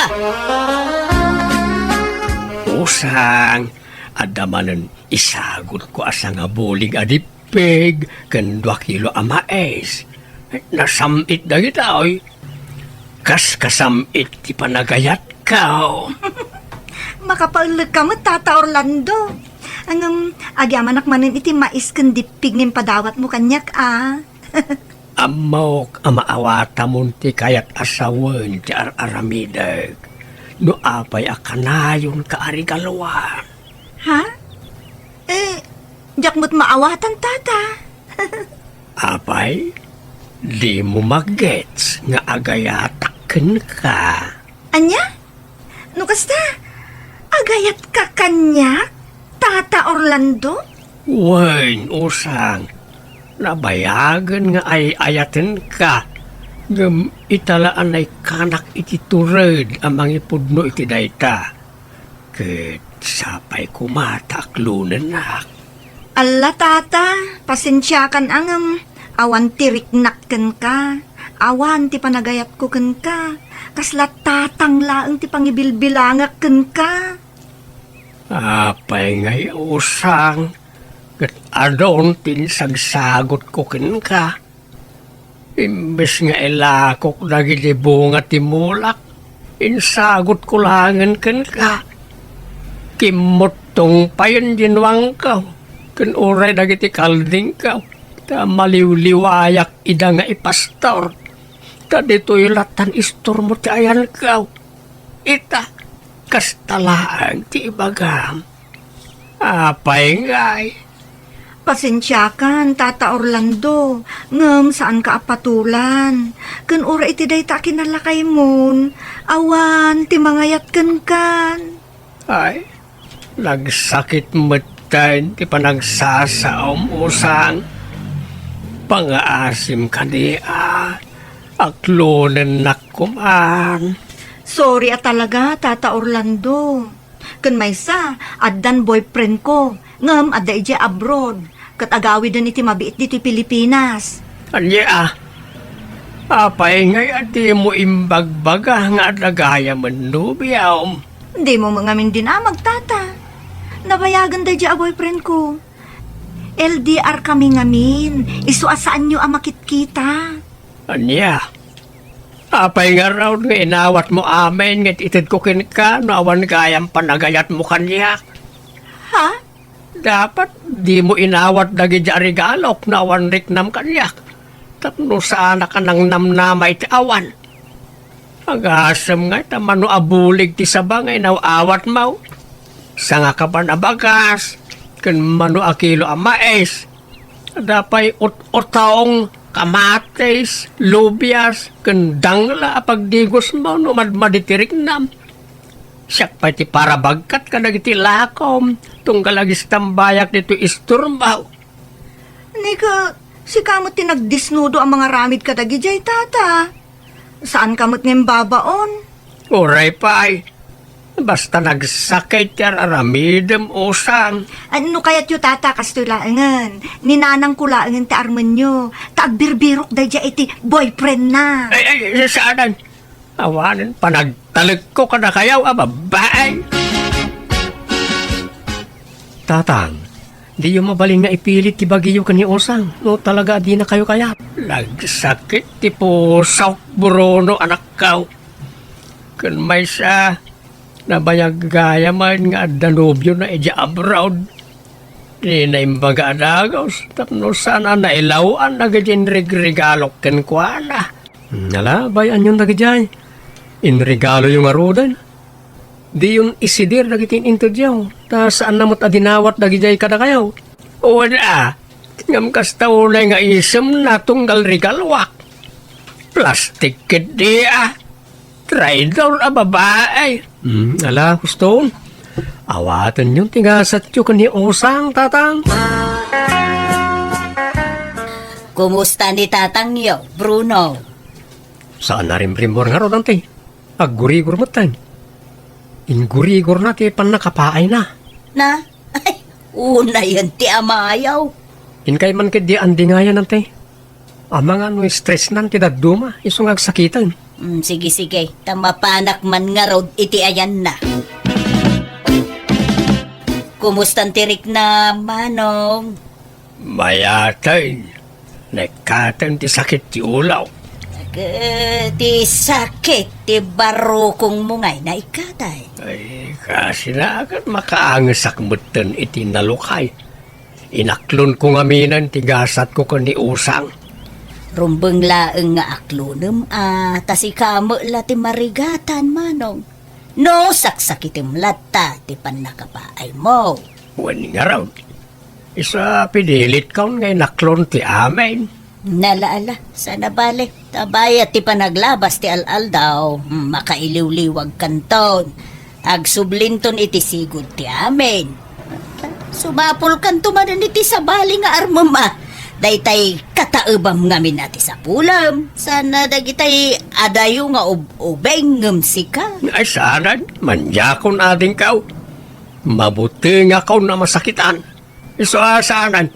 Usang, adamanan isagot ko asa nga bulig adipig, kan 2 kilo amaes. Nasamit na kita, oy. Kas kasamit ti panagayat ka. Makapaulag ka mo, Tata Orlando. Ang agyaman manin iti mais ken dipig ngin padawat mo kanyak Amok amaawata mo ti kayat asawan ti aramidag. No apay akanayon ka arigalwan. Ha? Jakmut maawatan, Tata. Apay, di mo magets nga agayataken ka. Anya? No kasta? Agayat ka kanyak? Tata Orlando? Wen, usang, nabayagan nga ay ayaten ka. Ngam italaan ay kanak iti tured amang ipudno iti dayta. Ket sapay kumatak lunanak. Alla, Tata, pasensyakan ang awan tiriknak ken ka. Awan ti panagayat ko ken ka. Kasla tatang laeng ti pangibilbilangak ken ka. Apay ngay usang, ket adon tinsagsagot ko ken ka. Imbes nga ilakok dagiti bunga ti mulak, insagot ko langan ken ka. Kimot tong payon dinwang ka, ken uray dagiti kalding ka. Ta maliwliwayak ida nga ipastor. Ta dito'y latan istor mo ti ayan ka. Ita. Kastalaan ti ibagam. Apay ngay. Pasensyakan, Tata Orlando. Ngem saan ka apatulan? Ken ura iti day ta kinalakay mon. Awan, ti mangayat ken kan. Ay, nagsakit matan ti panagsasaom usang. Pangaasim ka niya. Aklonen nakuman. Sorry talaga, Tata Orlando. Ken maysa, addan boyfriend ko. Ngem adda ije abroad. Ket agawi din iti mabiit dito Pilipinas. Anya apay ngay ati mo imbagbaga nga adagaya manubiyaw. Di mo mangamin din magtata. Nabayagan da ije a boyfriend ko. LDR kami ngamin. Isu asaan nyo ang makitkita. Anya apay nga raw nga inawat mo amin nga itid ko kin ka no awan kayang panagayat mo kanya. Ha? Dapat di mo inawat dagi jari galok na awan riknam kanya. Tapno sana ka nang namnamay ti awan. Agasam nga tamano abulig ti sabangay na awat mo. Sanga ka pa nabagas. Kan mano akilo amais. Dapay utaong kamates, lubias, kendangla pagdigos mo no maditirik nam. Siya pa ti para bagkat ka nagiti lakom. Tunggalagis tambayak dito isturbaw. Nika, si kamot tinagdisnudo ang mga ramid kadagi jay tata. Saan kamot ngayon babaon? Oray pa ay. Basta nagsakit yan aramidem usang. Ano kaya't yu tata kastulaangan? Ninanang kulaangan ti Armanyo. Tagbirbirok day jay iti boyfriend na. Ay, saanan? Awanin, panagtalag ko ka na kayaw, babae. Tatang, di yung mabaling nga ipilit ti bagiyo ka ni Osang. No, talaga di na kayo kaya. Lagsakit ti pusaw, Bruno, anak kaw. Kan may sa nabayag gaya man nga Danubyo na eja abroad. Di na imbaga adagaws. Tapno sana nailawan na gadyan regalok ken kwa na. Nala, bayan yung nagajay. Inregalo yung arudan. Di yung isidir nagitin into diyaw. Ta saan namot adinawat nagijay kada kayaw. O na, ngam kastaunay nga isem na tunggal regalwak. Plastic kit di Traidor a babae. Ala, gusto. Awatan yung tigasat yung kani Osang, tatang. Kumusta ni tatang yo, Bruno? Saan na rin primor nga ro, dante? Aggurigor mo tan. Ingurigor na ti pan nakapaay na. Na? Ay, una yun ti amayaw. Inkay man kid di andi nga yan, dante. Ama nga no stress nan ti daduma, isong agsakitan. Sige. Tamapanak man nga road iti ayan na. Kumustan tirik na, Manong? Mayatay. Nekatan ti sakit ti ulaw. Ti sakit, ti barukong mungay na ikatay. Ay, kasi na agad makaangasak mutan iti nalukay. Inaklon ko nga minan, tigasat ko ni Usang. Rumbeng laeng nga aklunem tasi kamo la ti marigatan, Manong. No, saksakitim lata ti panakapaay mo. Wan nga raw. Isa pinilit kaun ngay naklon ti amin. Nalaala, sana bale. Tabaya ti panaglabas ti alal daw. Makailiw-liwag kanton. Agsublinton iti sigod ti amin. Sumapol kanto man iti sabali nga armama. Daytay kataubam ngamin nati sa pulam. Sana dagitay adayo nga ubeng ngumsika. Ay sanan, manjakon ading kaw. Mabuti nga kaw na masakitan. Iso asanan,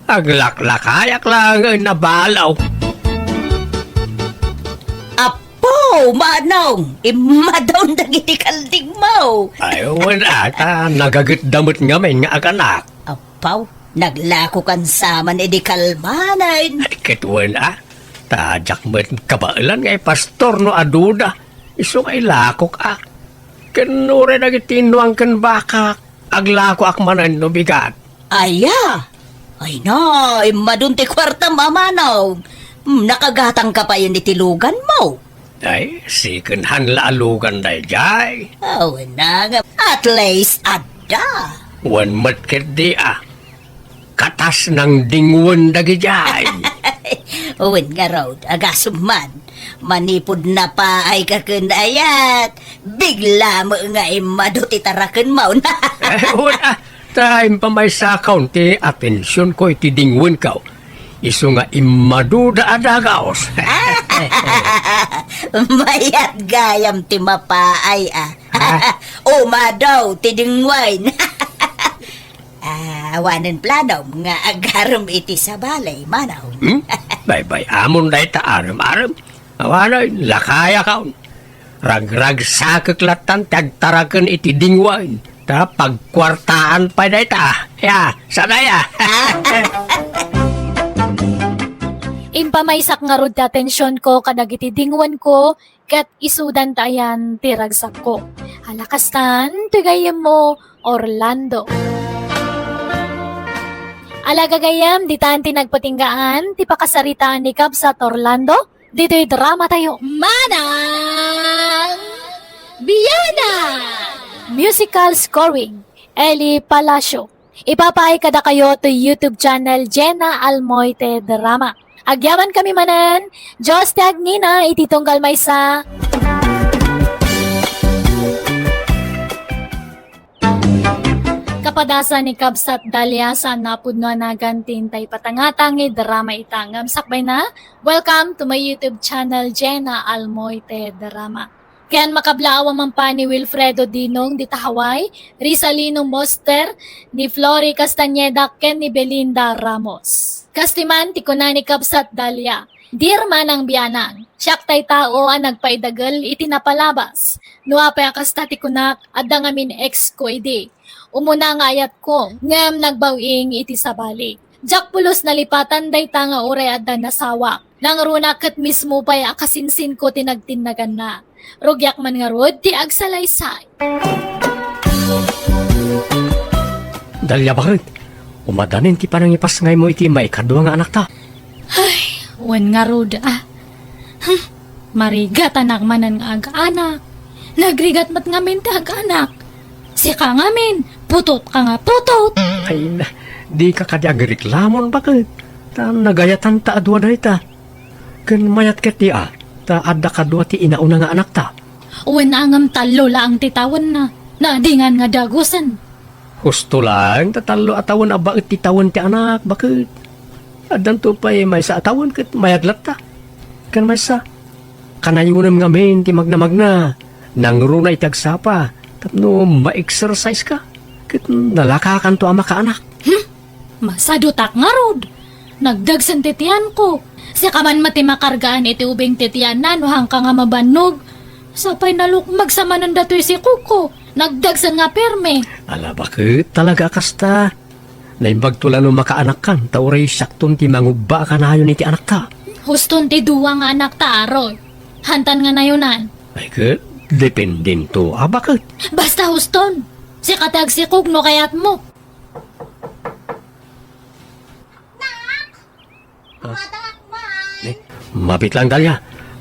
aglaklakayak lang ang nabalaw. Apo, Manong! Imadaw dagiti kaldig mo. Ayaw ata, nagagit damot ngamin nga aganak. Apaw, naglako kan saman edi kalmanan. Ay kituan tajak man kabailan ngay pastor no aduda. Iso ngay lakok Kanure nagitinuang kan bakak. Aglako akmanan no bigat. Aya! Ay na, imadunti kwarta mamanaw. Nakagatang ka pa yun itilugan mo. Ay, sikenhan laalugan day jay. Oh, na nga. At least, ada. Wan matket di katas ng dingwan dagi jay. Uwin nga raw, agasuman. Manipod na pa ay kakundayat. Bigla mo nga imaduti tarakan mo na. Wala, time pa may sakaw ti atensyon ko iti dingwan kaw. Iso nga imaduda adagaos. Mayat gayam ti mapaay Umadaw ti dingwain. Awanan plano nga agaram iti sa balay, Manaw. Bye-bye, amon day ta aram-aram. Awanay, lakaya kaon. Rag-rag sakiklatan tagtarakan iti dingwain. Ta pagkwartaan pa day ta. Ya, sanaya. Impamaysak nga rod ta atensyon ko kadagiti dingwan ko ket isudan tayan tiragsak ko. Halakastan, tigayem mo, Orlando. Alagagayam, di tahan tinagpatinggaan, ti pakasaritaan ni Kabsat Orlando, dito'y drama tayo. Manang Biyana! Musical scoring, Eli Palacio. Ipapaay kada kayo to YouTube channel Jenna Almoite Drama. Agyaman kami manan, Diyos ti agnina, ititunggal may sa... Napadasa ni Kabsat Dalia sa napudno na gantintay patangatangi drama itangam. Sakbay na, welcome to my YouTube channel, Jenna Almoite Drama. Kayan makablaawa man pa ni Wilfredo Dinong di Tahaway, Rizalino Moster, ni Flory Castañeda, ken ni Belinda Ramos. Kastiman ti kuna ni Kabsat Dalia, Dear manang biyanang, siyak tay tao ang nagpaidagal itinapalabas. Nuapay akasta ti kunak at dangamin ex ko idi. Umuna nga ayat ko, ngam nagbawing iti sabali. Jak pulos nalipatan day tanga ure at nasawak. Nang runakat mismo pa'y akasinsin ko tinagtinagan na. Rugyak man nga rod, ti agsalaysay. Dalia bakit? Umadanin ti panangipas ngay mo iti maikadwa nga anak ta. Wan nga rod Marigat anak manan nga ag-anak. Nagrigat mat ngamin ti ag-anak. Si ka ngamin, putot ka nga putot. Ay, di ka kadiagreklamon bakit? Ta nagayatan ta adwa day ta. Ken mayat ket ti ta adda kadwa ti inauna nga anak ta. Wan angam talo lang titawan na. Naadingan nga dagusan. Husto lang, tatalo atawan aba ti tawan ti anak, bakit? Adan to pa'y may sa atawan ket mayadlat ta. Ken may sa kanayunem ngamin ti magna-magna. Nangruna itagsapa, tapno ma-exercise ka. Ket nalakakan to ama ka anak. Masadutak nga rod. Nagdagsan titian ko. Si kaman mati makargaan iti ubing titian na no hangka nga mabanog. Sapay nalukmag sa manan datoy si Kuko. Nagdagsan nga perme. Ala bakit talaga kasta? Naimbag tula no makaanak kan, tauray sakton ti mangubba ka na yun iti anak ta. Huston ti duwa nga anak ta aroy. Hantan nga na yunan. Ay ket, dependin to. Bakit? Basta huston. Si katag si Kugno kayat mo. Mabit lang Dalia.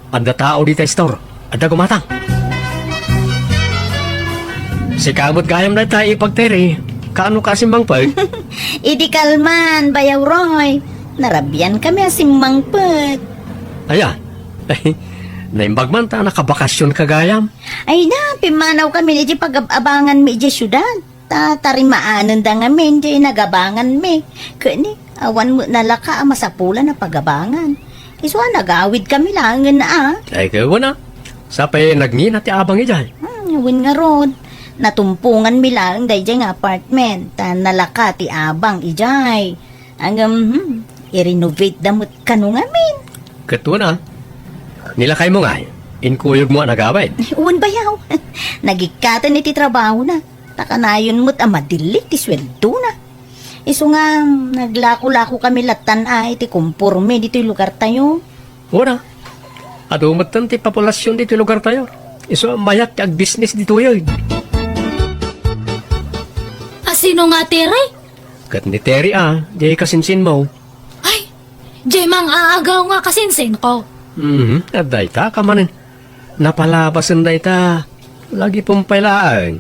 Adda tao di ta store. Adda gumatang. Si kamot gayam na tayo ipagteri. Kaano kasimbang pa? Idi kalman, bayaw Roy. Narabyan kami asimbang pet. Aya. Ay, naimbag man ta nakabakasyon kagayam. Ay na, pimanaw kami ni pag-abangan mi di syudad. Tarimaanan da ngamin di nagabangan mi. Kani, awan mo nalaka masapulan na pagabangan. Iswa nagawid kami lang na Ay kayo na. Sapay nagngin at abang ijay. Win nga rod. Natumpungan mi lang dahil nga apartment. Nalaka ti abang ijay. Hanggang i-renovate damot kanu ngamin. Kato na. Nilakay mo nga. Inkuyog mo ang nagawid. Uwan bayaw. Nagikatan iti trabaho na. Takanayon mo't amadilik ti sweldo na. Iso nga, naglako-lako kami latan iti kumpurme dito yung lugar tayo. Ora. At umatan ti populasyon dito lugar tayo. Iso mayat ti ag-business dito yun. Sino nga tere? Kat ni Terry di kasinsin mo. Ay, di mang aagaw nga kasinsin ko. At day ta kamanin. Napalabasan day ta. Lagi pong pailaan.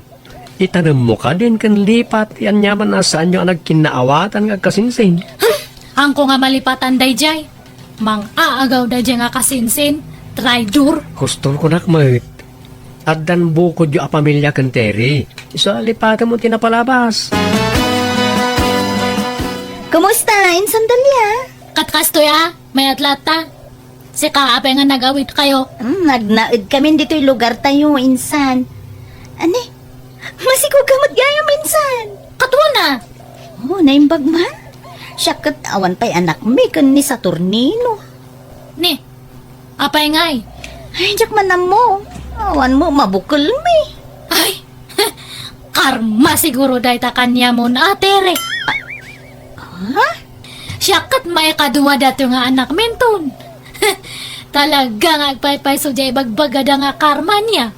Itanam mo ka din kan lipat. Yan yaman na saan yung nagkinaawatan nga kasinsin. Ang ko nga malipatan dayjay. Mang aagaw dayjay nga kasinsin. Traitor. Gusto ko nakmat. At dan bukod yung pamilya kan Terry. Iso lipatan mo tinapalabas. Kumusta? Insan Dalia? Katkastoy may atlata. Si kaape nga nagawit kayo. Nagnaid kami dito yung lugar tayo, insan. Ane? Masikog kamot gayam, insan. Katwa na. Oh, naimbag man. Siyakat awan pa'y anak mi kan ni Saturnino. Ni, apay ngay. Ay, jak man na mo. Awan mo, mabukol mi. Ay, karma siguro dahi ta kanya mo na tere. Ha? Siyakat may kadua dato nga anak menton. Talaga nga agpay-pay so jay bagbagada nga karma niya.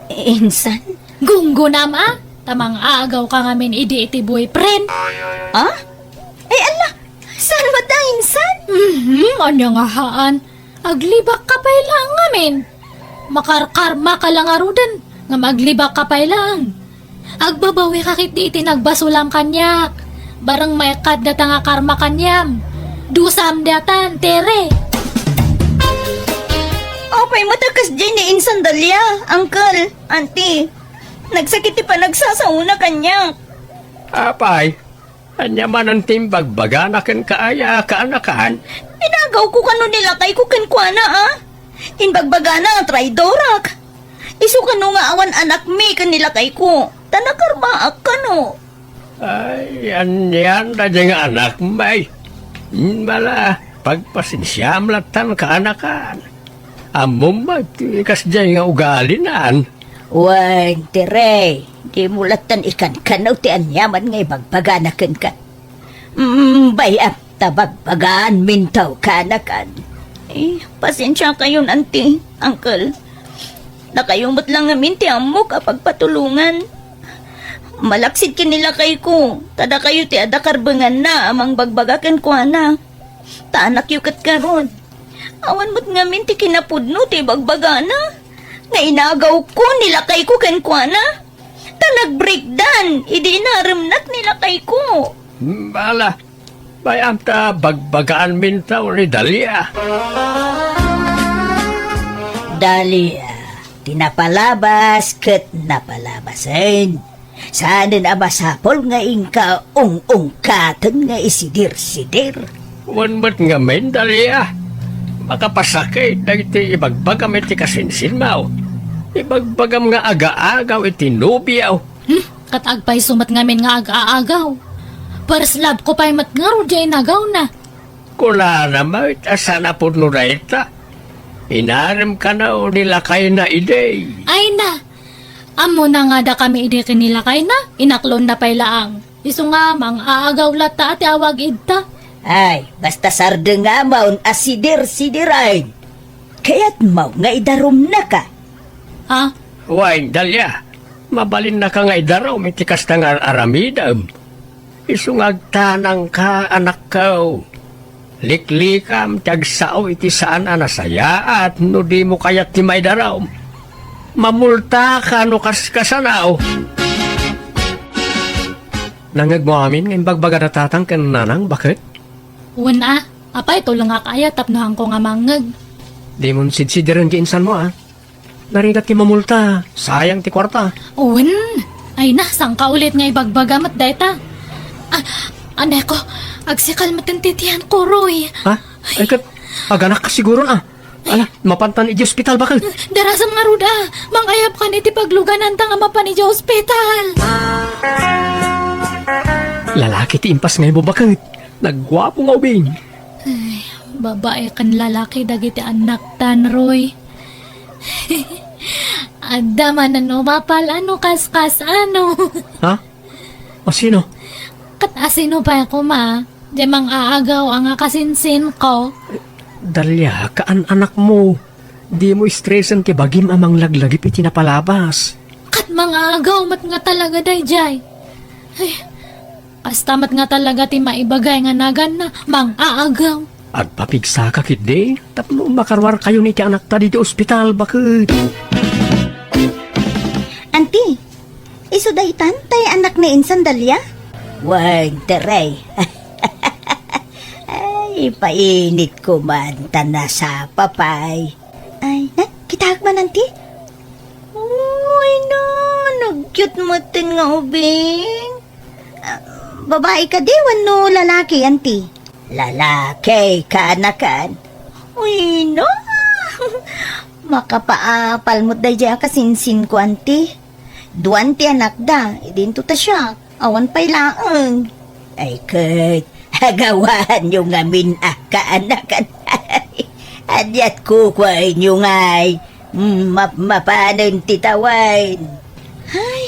Insan? Gunggo nama, tamang aagaw ka ngamin iti boyfriend. Ha? Ay, ala! Saan mo ta, insan? Anya nga haan. Aglibak ka pa lang ngamin. Makarkarma ka lang arudan. Nga maglibak ka pa lang. Agbabawi kakit di iti nagbasulam kanyak. Barang may kadata nga karma kanyam. Dusam datan, tere. Opay, matakas dyan ni Insan Dalia, uncle, auntie. Nagsakit pa nagsasauna kanya. Apay, anya man ang timbagbaga na kan kaaya kaanakan. Inagaw ko kano nila kay ko kenkwana Inbagbaga na, traidorak. Isu kano nga awan anak mi kanila kay ko. Tanakarmaak kano. Ay, yan na dyan nga anak may. Bala, pagpasinsyam latan kaanakan. Among magtikas dyan nga ugalinan. Wan, tere. Di mulatan ikan kanaw ti anyaman ngay bagbaganakan ka. Bayap tabagbagaan mintaw kanakan. Pasensya kayo, auntie, uncle. Nakayumot lang namin ti amo kapag patulungan. Malaksid kinila kay ko. Tada kayo ti adakarbangan na amang bagbagakan ko na. Taanak yukat karon. Awan mo't ngamin ti kinapudno ti bagbagana. Nga inagaw ko nila kay ko ken ko na. Ta nag-breakdown. Idi naramnak nila kay ko. Bala, bayam ta bagbagaan mintaw ni Dalia. Dalia, tinapalabas ket napalabasin. Saan na masapol nga ingka ung-ungkatan nga isidir-sidir. Wan ba't nga men, Dalia? Makapasakit na iti ibagbagam iti kasinsin mo. Ibagbagam nga aga-agaw iti nubiyaw. Katagpay sumat ngamin nga ag-aagaw. Paraslab ko pa'y matngaro dyan nagaw na. Kula naman asana po no na ita. Inaram ka na o nilakay na ide. Ay na, amo na nga da kami idi kinilakay na, inaklon na pa'y laang. Iso nga, mang aagaw lata at awag idta. Ay, basta sarda nga maun asidir-sidirain. Kaya't mau nga idarom na ka. Ha? Wain, Dalia. Mabalin na ka nga idaraw, may tikas na nga aramidam. Isungag tanang ka, anak ko. Liklikam, tagsao iti saan anasaya at no di mo kayat ti may daraw. Mamulta ka no kaskasanaw. Nangag mo amin ngayon bagbaga na tatang kan nanang, bakit? Una, apay tulong nga kaya tapnohan ko nga mangag. Di mo sidsidiran ki insan mo Narigat ki mamulta, sayang ti kwarta. Uwan, ay na, sang ka ulit nga ibagbagamat dayta. Ane ko, agsikal matintitihan ko, Roy. Ha? Ay kat, aganak ka siguro na. Ala, mapantan iti hospital bakal. Darasam nga ruda, mangayap ka niti pagluganan ta nga mapan iti hospital. Lalaki ti impas ngayon mo bakit? Nagwapo nga ubing. Babae kan lalaki dagiti anak tan, Roy. Adda man ano mapal ano kaskas ano. Ha? O sino? Kat asino pa ako ma. Di mang aagaw ang kasinsin ko. Dalia, kaan anak mo. Di mo stressan ti bagim amang laglagip iti napalabas. Kat mga agaw mat nga talaga dayjay. Ay, kasta mat nga talaga ti maibagay nga nagan na mang aagaw. Agpapigsa ka kidi, tapno makarwar kayo ni ti anak ta di ospital, bakit? Auntie, iso daytan tay anak ni Insan Dalia? Wag, teray. Ay, painit ko man tana sa papay. Ay, kitahak man, auntie? Uy, no, nag-cute mo tin nga ubing. Babae ka di, wano lalaki, auntie? Lalaki, kaanakan. Uy, no. Makapaapal mo da dya kasinsin ko, auntie. Duwan ti anak da, idinto ta siya. Awan pa'y laang. Ay, Kurt, hagawan nyo nga kaanakan. Adyat kukway nyo nga'y mapanan titawain. Ay,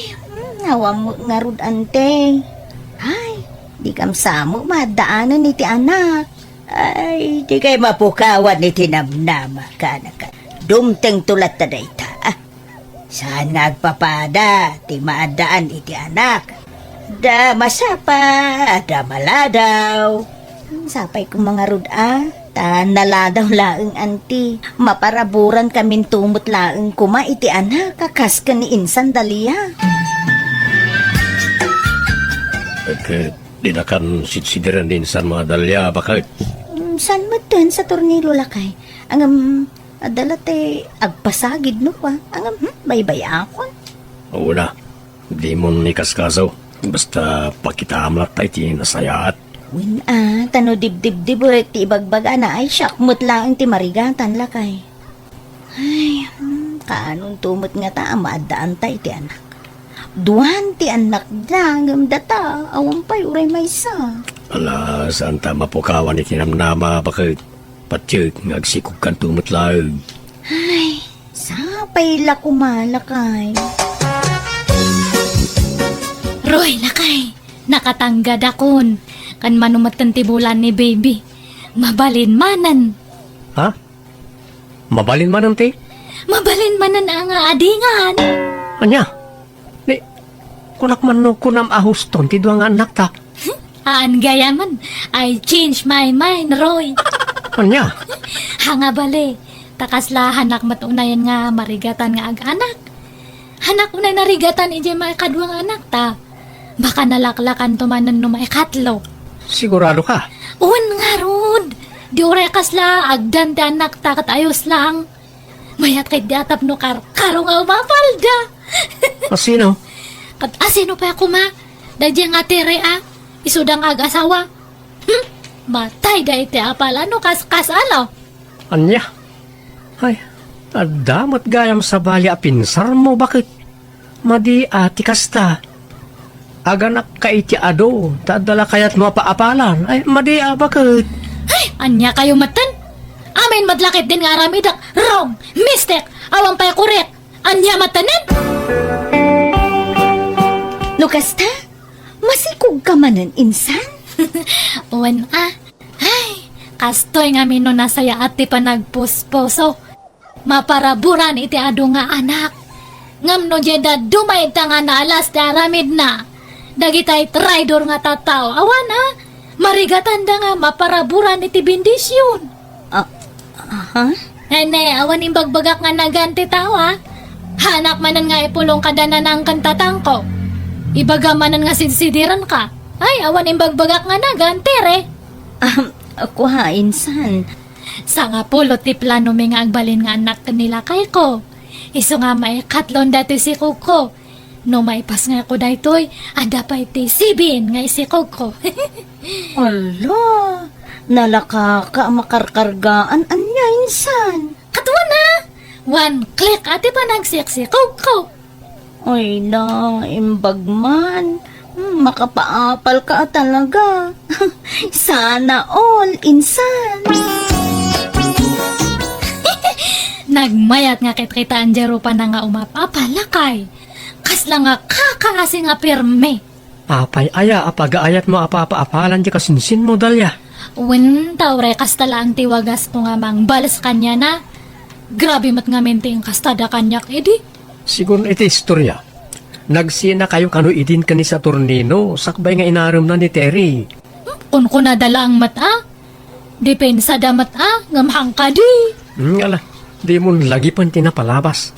nawa mo nga rud, ante. Ay, di kam samo madaanan iti anak. Ay, di kay mapukawan ni tinamnama kaanakan. Dumteng tulat ta dayta. Saan nagpapada, ti maadaan iti anak. Da masapa, da maladaw. Sapay ko mga rud, tanaladaw laeng, anti. Maparaburan kamin tumot laeng kuma iti anak, kakas ka ni Insan Dalia. Di na kan sitsidiran din sa mga Dalia, bakit? San matan sa tornilo lakay? Angam, adala te agpasagid no pa. Angam, baybay ako. Oo na, Di mo nikaskaso. Basta pakitamlat tayo ti nasayaat. Win tano dibdib ti ibagbaga na ay syakmut lang ti marigatan lakay. Ay, kaanong tumot nga ta, maadaan tayo ti anak. Duwan ti anak dangam data, awan pa'y uray may sa. Ala, saan ta mapukawan iti namnama bakit patyag ngagsikog kan tumot lang. Ay, sapay la kumalakay. Roy, lakay, nakatanggad akon. Kan manumatan ti bulan ni baby. Mabalin manan. Ha? Mabalin man ang ti? Mabalin manan ang adingan. Anya? Ni, kunak man no kunam ahuston ti duwang anak ta. Aan gaya man, I change my mind, Roy. Anya? Hanga bali, takasla hanak matunayan nga marigatan nga ag-anak. Hanak unay narigatan ije kadwang anak ta. Baka nalaklakan tumanan no maikatlo. Sigurado ka? Un nga rod. Di oray kasla agdan ti anak ta kat ayos lang. Mayat kay diatap no karo nga umapalda. Sino? Kat asino pa ako ma? Dadya nga tere isudang ag-asawa. Matay da iti apal ano kas-kasalo. Anya? Ay, adamat gayam sa bali apinsar mo, bakit? Madi ati kasta. Aganak ka iti ado, tadala kayat mo paapalan. Ay, madi bakit? Ay, anya kayo matan? Amin madlakit din nga aramidak. Wrong, mistake, awang pa'y correct. Anya matanan? Lukas ta, masikog ka manan insan? Uwan ay, kastoy nga mino nasaya ati pa nagpusposo. Maparaburan iti ado nga anak. Ngam no jeda dumay ta nga naalas ti aramid na. Dagitay traidor nga tatao. Awan marigatan da nga maparaburan iti bendisyon. Aha? Nene, awan imbagbagak nga naganti tawa. Hanak manan nga ipulong kadanan ang kantatang ko. Ibaga manan nga sinsidiran ka. Ay, awan imbagbagak nga naganti re. Ako insan. Sa nga pulo ti plano mi nga agbalin nga anak nila kay ko. Iso nga may katlon dati si Kuko. No maipas nga ako daytoy, ada pa iti sibin nga si Kuko. Ala, nalaka ka makarkargaan anya insan. Katwa na! One click ati pa nagsik si Kuko. Ay na, imbagman. Makapaapal ka talaga. Sana all, insan. Nagmayat nga kitaan jero pa na nga umapapalakay. Kasla nga kakaasi nga pirme. Apay aya, apagaayat mo apapaapalan di kasinsin mo dalya. Wen tawre kastala ang tiwagas ko nga mang balas kanya na. Grabe mat nga mente ang kastada kanyak edi. Siguro iti istorya. Nagsina kayo kano idin kani sa tornino, sakbay nga inaram na ni Terry. Kun ko nadala ang mata. Depensa da mata, ngamhang ka di. Ala, di mo lagi pan tinapalabas.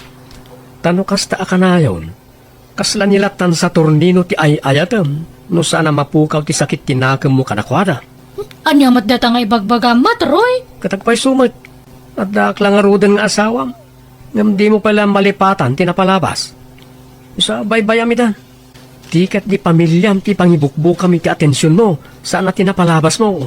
Tano kasta akanayon. Kasla nilatan sa tornino ti ayatam, no sana mapukaw ti sakit tinakam mo kanakwada. Anya mat data nga ibagbaga mat, Roy. Katagpay sumat. At daklang arudan nga asawam. Ngam di mo pala malipatan tinapalabas. Sa baybayamitan. Tikat di pamilyam ti pangibukbuk kami ti atensyon mo. Saan na tinapalabas mo?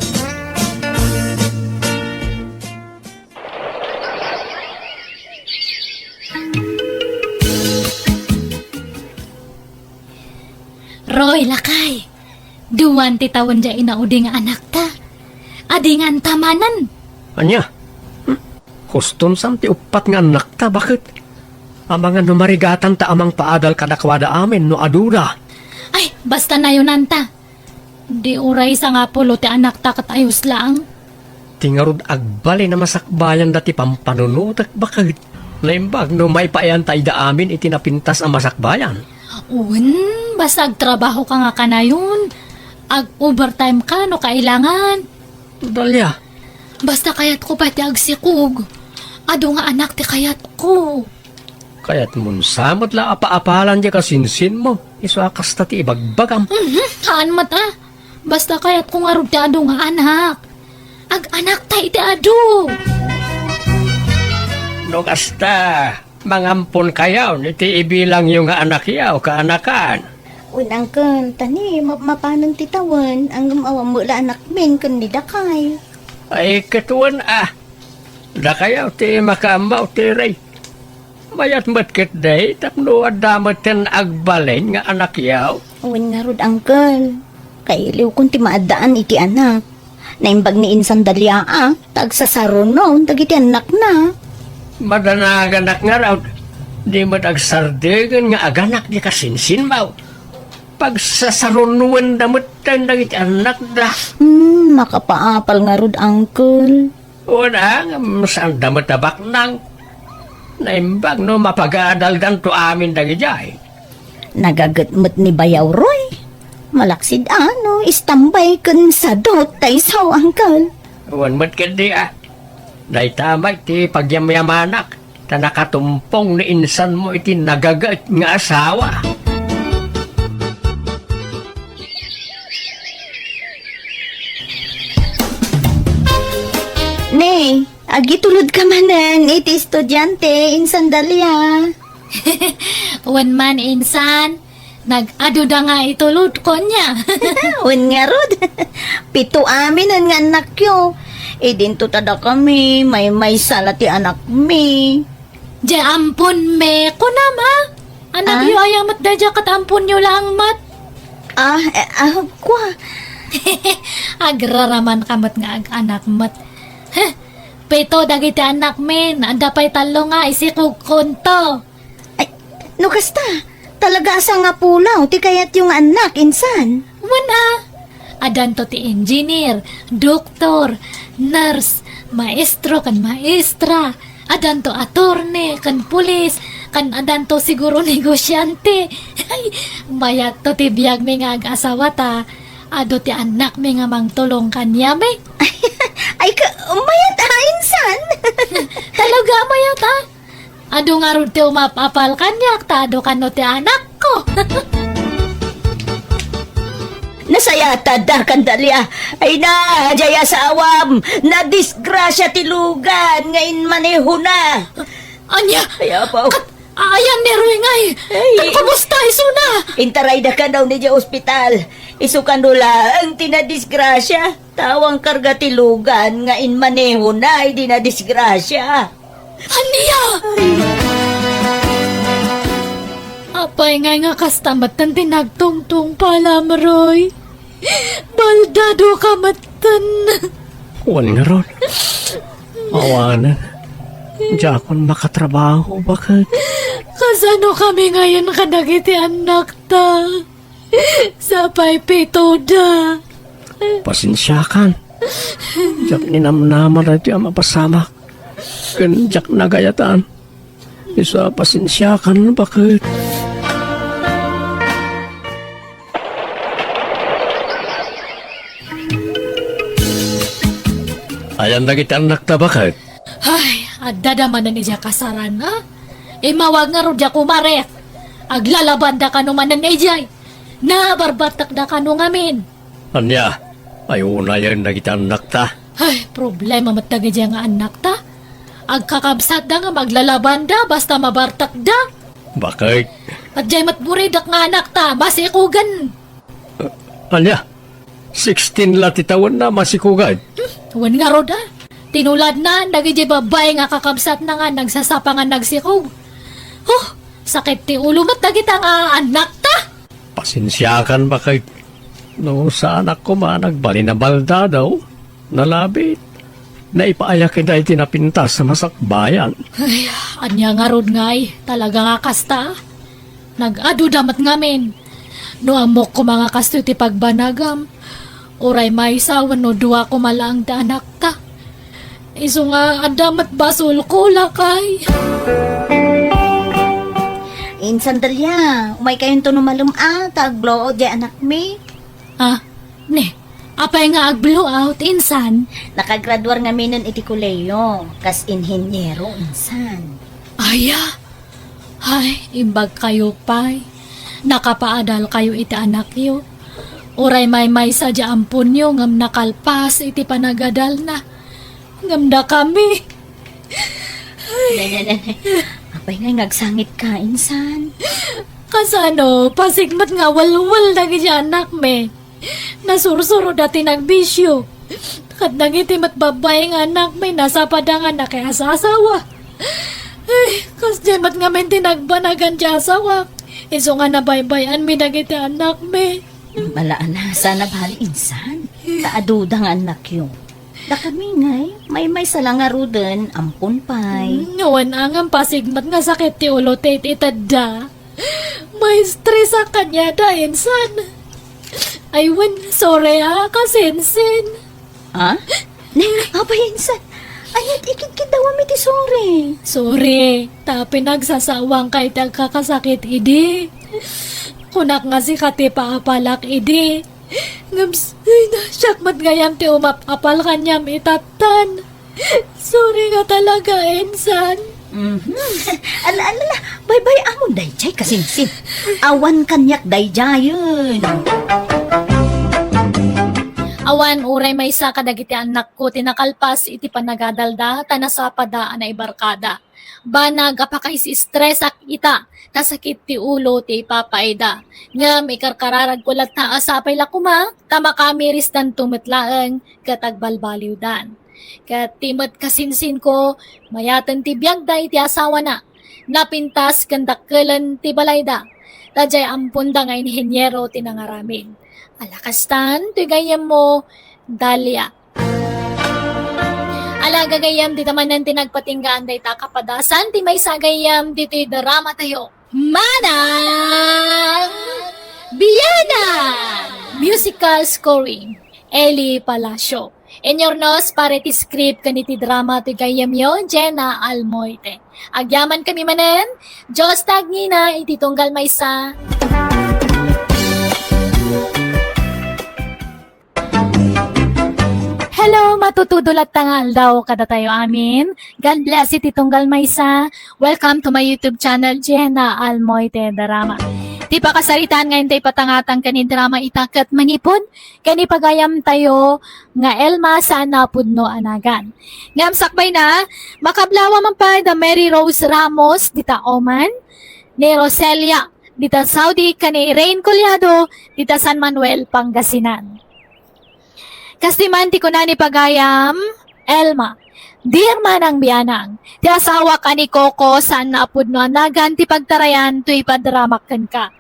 Roy, lakay. Duwan ti tawon dya inaudi nga anak ta. Adingan tamanan. Anya? Kustom sam ti upat nga anak ta, bakit? Amangan no marigatan ta amang paadal kadakwada amin no adura. Ay, basta na yun anta. Di uray sa nga pulo ti anak ta kat ayos lang. Tingarod agbali na masakbayan dati pampanunutak, bakit? Naimbag no may paayantay da amin itinapintas ang masakbayan. Basta agtrabaho ka nga kanayon. Ag-overtime ka no kailangan. Dalya, Basta kayat ko pati agsikog. Ado nga anak ti kayat ko. kaya't mun samot la apa-apalan di kasinsin mo. Isuakas ta ti ibagbagam. Haan mata. Basta kayat ko nga ti ado nga anak. Ag-anak tayo ti ado. No kasta, mangampon kayaw, iti ibilang yung anak yaw, kaanakan. Unang kan, tani, mapanong titawan, ang gumawa mula anak min kan nidakay. Ay, katuan da kayaw ti makaamaw ti ray. Mayat matkit day, tapno adamat ten agbalen nga anak yaw. Uwan nga rod, Uncle. Kailiw kung ti maadaan iti anak. Naimbag ni insan dalya tagsasaron no, dagiti anak na. Madanaganak nga raw, di madagsardigan nga aganak di kasinsin maw. Pagsasarunuan damot ten dagiti anak da. Makapaapal nga rod, Uncle. Una, saan damot tabak nang naimbag no mapag-aadaldan to amin dagijay. Nagagatmat ni Bayaw Roy. Malaksid istambay kan sa dot tay saw, Uncle. Uwan mo't kadi Day tamay ti pagyamyamanak ta nakatumpong ni insan mo iti nagagat nga asawa. Ne, agitulod ka manan, iti estudyante, insan dalya. One man insan, nag-ado da nga itulod ko niya. Un nga rod, pito amin ang nga anak yo. Dinto tada kami, may sala ti anak mi. Di ampun me ko na ma. Anak yu ayang mat da kat ampun yu lang mat. Kwa. Agraraman kamat nga ag anak mat. Pito dagiti anak min, anda pa'y talo nga isikog konto. Ay, no kasta, talaga asa nga pulaw, ti kayat yung anak, insan. Wala. Adan to ti engineer, doktor, nurse, maestro kan maestra. Adan to attorney kan pulis, kan adan to siguro negosyante. Ay, mayat to ti biyag mi nga ag-asawa ta. Ado ti anak mi nga mangtulong kanya mi. Ay, mayat insan. Talaga mayat Ado nga rin ti umapapal kanyak, ta ado kano ti anak ko. Nasayata da kandalya. Ay na, jaya sa awam. Na disgrasya tilugan. Ngayon maneho na. Anya, Kaya pa. ayan ni Ruingay. Kamusta iso na? Intaray da ka daw ni dya ospital. Isukan nula ang tinadisgrasya. Tawang karga tilugan. Ngayon maneho na. Ay di na disgrasya. Anya! Apay nga kastamatan tinagtungtong pala, Maroy. Baldado ka matan. Uwan nga ron. Awanan. Diyan makatrabaho, bakit? Kasano kami ngayon kadagiti anak ta? Sapay pito da. Pasensyakan. Diyak ninamnaman na diyan mapasamak. Kanjak nagayatan. Isa pasensyakan, bakit? Ayan na kita anak na, bakit? Ay, adadaman na niya kasaran, ha? Mawag nga ro diya kumarek. Aglalaban da ka naman na nijay. Nabarbatak da ka nung amin. Anya, ayaw na yan na kita anak ta. Ay, problema matagay diya nga anak ta. Agkakabsat da nga maglalaban da basta mabartak da. Bakit? At diya matburidak nga anak ta, masikugan. Anya, 16 latitawan na masikugad. Wan nga ro da. Tinulad na, nagijay babay nga kakabsat na nga nagsasapa nga nagsikog. Oh, sakit ti ulo mat dagita nga anak ta. Pasensyakan, bakit? No, sa anak ko nagbali na balda daw. Nalabit. Naipaayakin na itinapintas sa masakbayan. Ay, anya nga rod ngay, talaga nga kasta. Nag-adu damat ngamin. No amok ko mga kasto ti pagbanagam. Uray may sawan no duwa ko malaang da anak ta. Iso nga adamat basol ko lakay. Insan dalya, umay kayong tunumalum tagblo di anak mi. Ah, ne, apay nga ag-blow out insan. Nakagraduar nga minon iti kuleyo, kas inhenyero insan. Aya, ay, imbag kayo pay. Nakapaadal kayo iti anak yo. Uray may sadya ampun nyo ngam nakalpas iti panagadal na. Ngam da kami. Apay nga ngagsangit ka, insan. Kasano, pasigmat nga walwal na gaya anak me. Nasursuro dati nagbisyo. Kat nangitim at babay nga anak me, nasa padangan na kaya sa asawa. Ay, kas jemat nga men tinagbanagan siya asawa. Iso nga nabaybayan mi nagiti anak me. Malaan na, sana bahal insan. Taadudang anak yun. Da kami ngay, may salangaro din, ampun pay. Ngawan ang pasigmat nga sakit ti ulo ti itadda. May stress sa kanya da insan. Aywan, sorry ha, kasinsin. Ha? Apay insan, ayat ikikit daw mi ti sorry. Sorry, tapi nagsasawang kay kakasakit idi. Kunak nga si kati paapalak idi. Ngams, ay na, syakmat gayam ti umapapal kanyam itatan. Sorry nga talaga, Ensan. Ala, bye-bye amon dayjay kasinsin. Awan kanyak dayjay yun. Awan, uray may isa kadagiti anak ko, tinakalpas iti panagadalda, tanasapada na ibarkada. Banag apakay si stress ak ita, nasakit ti ulo ti papaida. Ngam ikarkararag kulat na asapay lakuma, tama kamiris dan tumitlaeng katagbalbaliw dan. Kat timot kasinsin ko, mayatan ti biyagda iti asawa na, napintas kandakkelan ti balayda. Tajay ampunda nga inhenyero tinangaramin. Alakastan, tigayam mo, Dalia. Alaga gayam di tamanan tinagpatinggaan day takapadasan ti may sagayam dito'y drama tayo. Manang Biyanan! Musical scoring, Eli Palacio. Enyornos pare ti script kaniti drama ti gayam yo, Jenna Almoite. Agyaman kami manen, Diyos tagnina iti tunggal maysa. Hello, matutudulat tangal daw kada tayo amin. God bless iti tunggal maysa. Welcome to my YouTube channel, Jenna Almoite Drama. Ti pa kasaritan ngayon tayo patangatang kani drama itakat manipod. Kani pagayam tayo nga Elma sa napudno anagan. Ngam sakbay na, makablawa man pa da Mary Rose Ramos, dita Oman, ni Roselia, dita Saudi, kani Rain Collado, dita San Manuel, Pangasinan. Kastiman ti ko na ni pagayam, Elma, dear manang biyanang, ti asawa ka ni Coco saan naapod no anagan ti pagtarayan to ipadramakkan ka.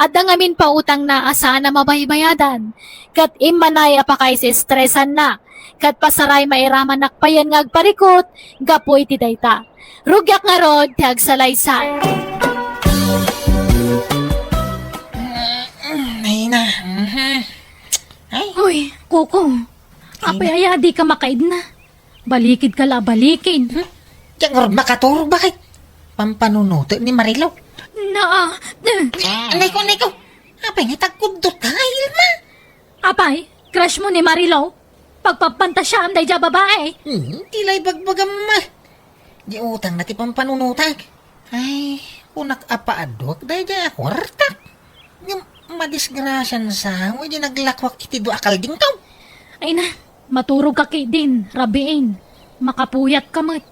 At dangamin pa utang na asa na mabaybayadan. Kat imanay apakay si stressan na. Kat pasaray mairaman nakpayan ngagparikot, gapoy ti dayta. Rugyak nga rod, ti agsalaysan. Ay na. Uy, Coco, apay aya di ka makaid na. Balikid ka la, balikid. Diyan nga makaturo, bakit? Pampanunuto ni Marilaw. Anay ko. Apay nga tagkundot ka, Ilma. Apay, crush mo ni Marilaw? Pagpapantasya day dya babae. Tilay bagbagam ma. Di utang na ti pampanunutag. Ay, unak apaadok, dahil dyan akwartak. Yung madisgrasyan sa, o di naglakwak iti do akal ding tao. Ay na, maturog ka kay din, rabiin. Makapuyat ka mat.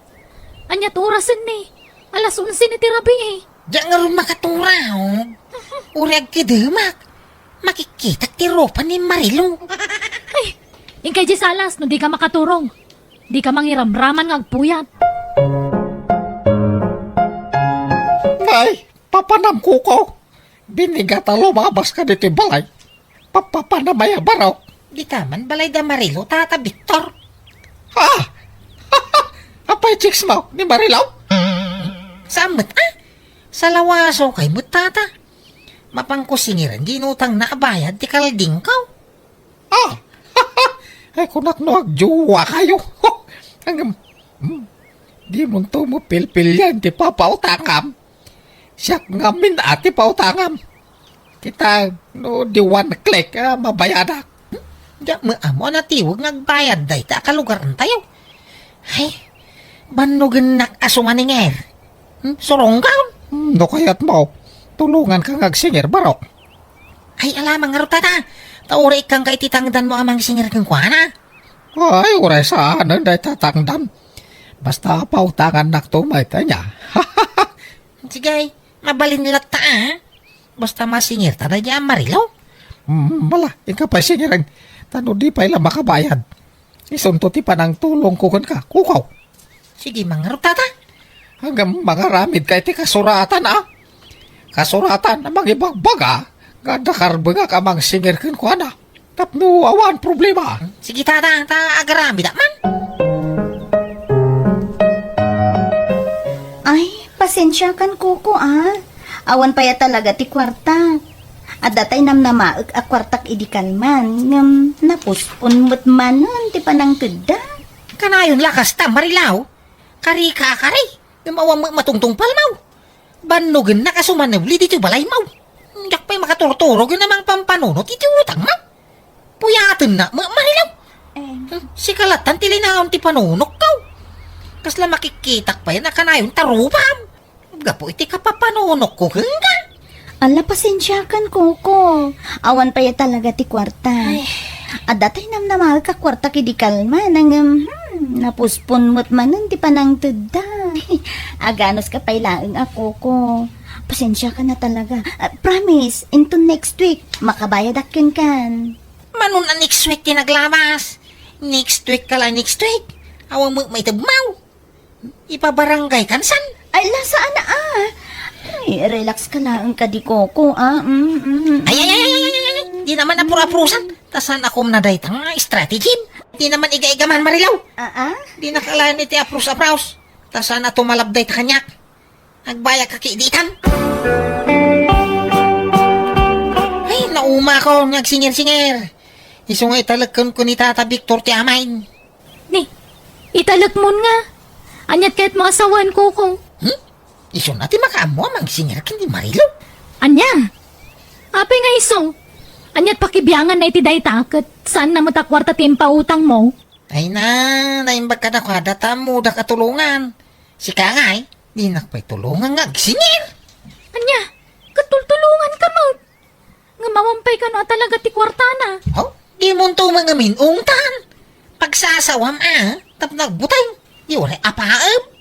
Anyat orasan ni. Alas 11 ni ti rabi eh. Diyan nga rin makaturaw. Urag kidamak. Makikita ti ropa ni Marilaw. Ay, ingkay di salas no di ka makaturong. Di ka mangiramraman ng puyat. Ay, papanam ko ko. Binigat ang lumabas ka dito balay. Papapanamaya baraw. Di taman balay da Marilaw, tata Victor. Ha? Apay chicks mo ni Marilaw? Samot sa lawaso kay mutata. Mapangkusingiran, ginutang na abayad ti kalding kaw. Ay kunak no agjuwa kayo. Hanggang, di mo to mo pilpil yan ti papautangam. Siyak ngamin ati pautangam. Kita no di one click mabayadak. Diyan mo amo na tiwag nagbayad day ta kalugaran tayo. Ay, banugan nak asumaninger. Surong kaon. No kayat mo, tulungan kang agsinger barok. Ay, alamang nga rutata. Tauri kang kaititangdan mo amang singer kang kuana. Ay, uray saan ang day tatangdan. Basta pautangan nak tumay ta niya. Sige, mabalin nila ta, ha? Basta masingir ta na niya Marilaw. Mala, ika pa singiran. Tano di pa ila makabayad. Isunto ti pa ng tulong ko ka. Kukaw. Sige, mangarap tata. Hanggang mga ramid kay ti kasuratan Kasuratan na mga ibagbaga. Ganda karbaga ka mang singir kan ko na. Tapno awan problema. Sige, tata, ta agarami da man. Ay, pasensya kan kuko Awan pa ya talaga ti kwarta. At datay namnamaag a kwartak idikal man. Ngam napuspon mo't manon ti panangkeda. Kanayon lakas ta, Marilaw. Kari ka kari. Umawang matungtong palmaw. Banugan na kasumanabli dito balay maw. Yak pa'y makaturturo namang pampanunot iti utang maw. Puyatan na, Marilaw. Si kalatan tilinahon ti panunok kaw. Kasla makikitak pa yan na kanayon tarupam. Gapo iti kapapanunok ko hangga. Ala, pasensya kan kuko. Awan pa ya talaga ti kwarta. At datay namnamaag ka kwarta idikal man. Ang napuspon mo't manon ti panangkeda. Aganos ka pailaang ako ko. Pasensya ka na talaga. Promise, into next week, makabayad akin kan. Manon na next week tinaglamas. Next week ka lang next week. Awang mo may tabmaw. Ipabarangay kansan. Ay, lasaan na Ay, relax ka lang ka di koko Ay. Di naman apur-apurusan. Tasan ako naday tang strategy. Di naman iga-igaman Marilaw. Di nakalaan iti aprus-apraus. Tasan na tumalabday ta kanyak. Agbaya ka kiiditan. Ay, nauma ko. Nagsingir-singir. Iso nga italagkan ko ni Tata Victor ti amain. Ni, italag mo nga. Anyat kahit mga asawan kuko. Iso natin makaamo magsingir kan di Marilaw. Anya? Apay nga iso. Anyat pakibiyangan na iti daytaket. Saan na matakwarta timpa utang mo? Ay na, naimbag ka na kada tamo da katulungan. Si Kangay, di nakpay tulungan nga singir. Anya? Katultulungan ka mo. Nga mawampay ka na talaga ti kwarta na. Oh, di mo to mga minungtan. Pagsasawam tap nagbutay. Di wala apaam.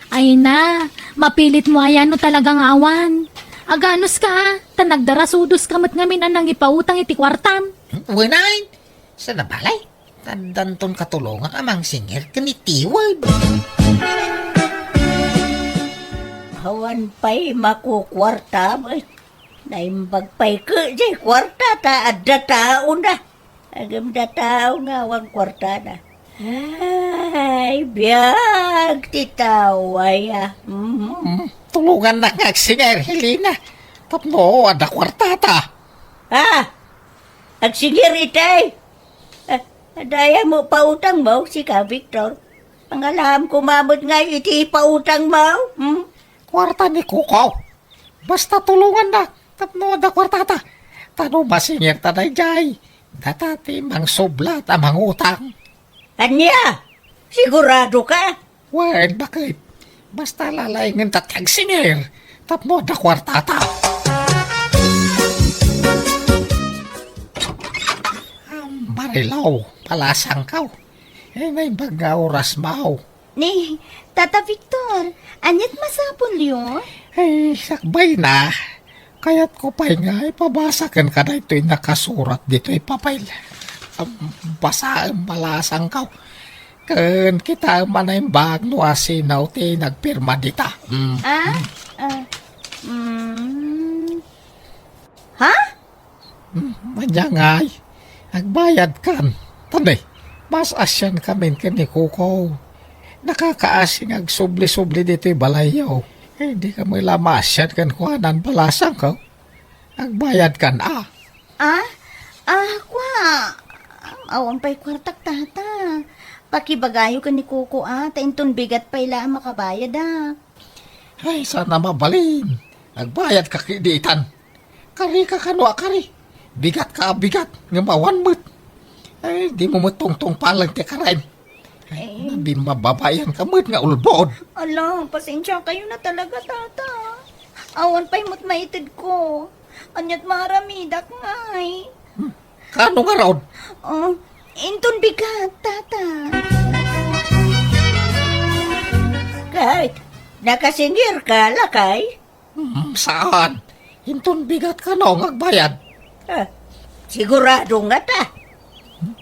Ay na, mapilit mo ayan no talagang awan. Aganos ka, tanagdarasudos kamot ngamin anang ipautang iti kwartam. Winain, sa nabalay. Tandanton katulungan amang singir kanitiwad. Awan pa'y makukwarta mo. Naimbag pa'y ka jay kwarta ta adda tao na. Agam da tao nga awang kwarta na. Ay, biyag titaway Tulungan na nga singir, Helena. Tapno, ada kwartata. Agsingir itay. Daya mo pautang mo si ka Victor. Pangalaham kumamot nga iti pautang mo. Kwarta ni Kukaw. Basta tulungan na. Tapno, ada kwartata. Tano masingir tanay jay. Datati mang sublat amang utang. Anya, sigurado ka? Wen, bakit? Basta lalaingin tatyag singir. Tapno, ada kwartata. Marilaw, palasang kaw. May baga oras mau. Ni, Tata Victor, anyat masapon liyo? Sakbay na. Kaya't ko pa'y nga ipabasakan ka na ito'y nakasurat dito ipapail. Basa ang malasang kaw. Kan kita manay bagno asinaw ti nagpirma dita. Ha? Manyangay. Nagbayad kan. Tanay, mas asyan kami kani Kuko. Nakakaasing agsubli-subli dito'y balayaw. Hindi ka may lamasyan kan kuhanan balasang ka. Nagbayad kan Kwa. Awan pa'y kwartak tata. Pakibagayo ka ni Kuko tainton bigat pa ila makabayad Ay, sana mabalin. Nagbayad ka kiditan. Kari ka kanwa kari. Bigat ka bigat. Ngamawan mo't. Ay, di mo matungtong palang te karain. Ay, nabi mababayan ka mo't nga ulbod. Ala, pasensya kayo na talaga tata. Awan pa'y mo't maitid ko. Anyat maramidak ngay. Kano nga raon? Inton bigat tata. Kahit nakasingir ka, lakay. Saan? Hinton bigat ka no, ngagbayad. Ah, sigurado nga ta.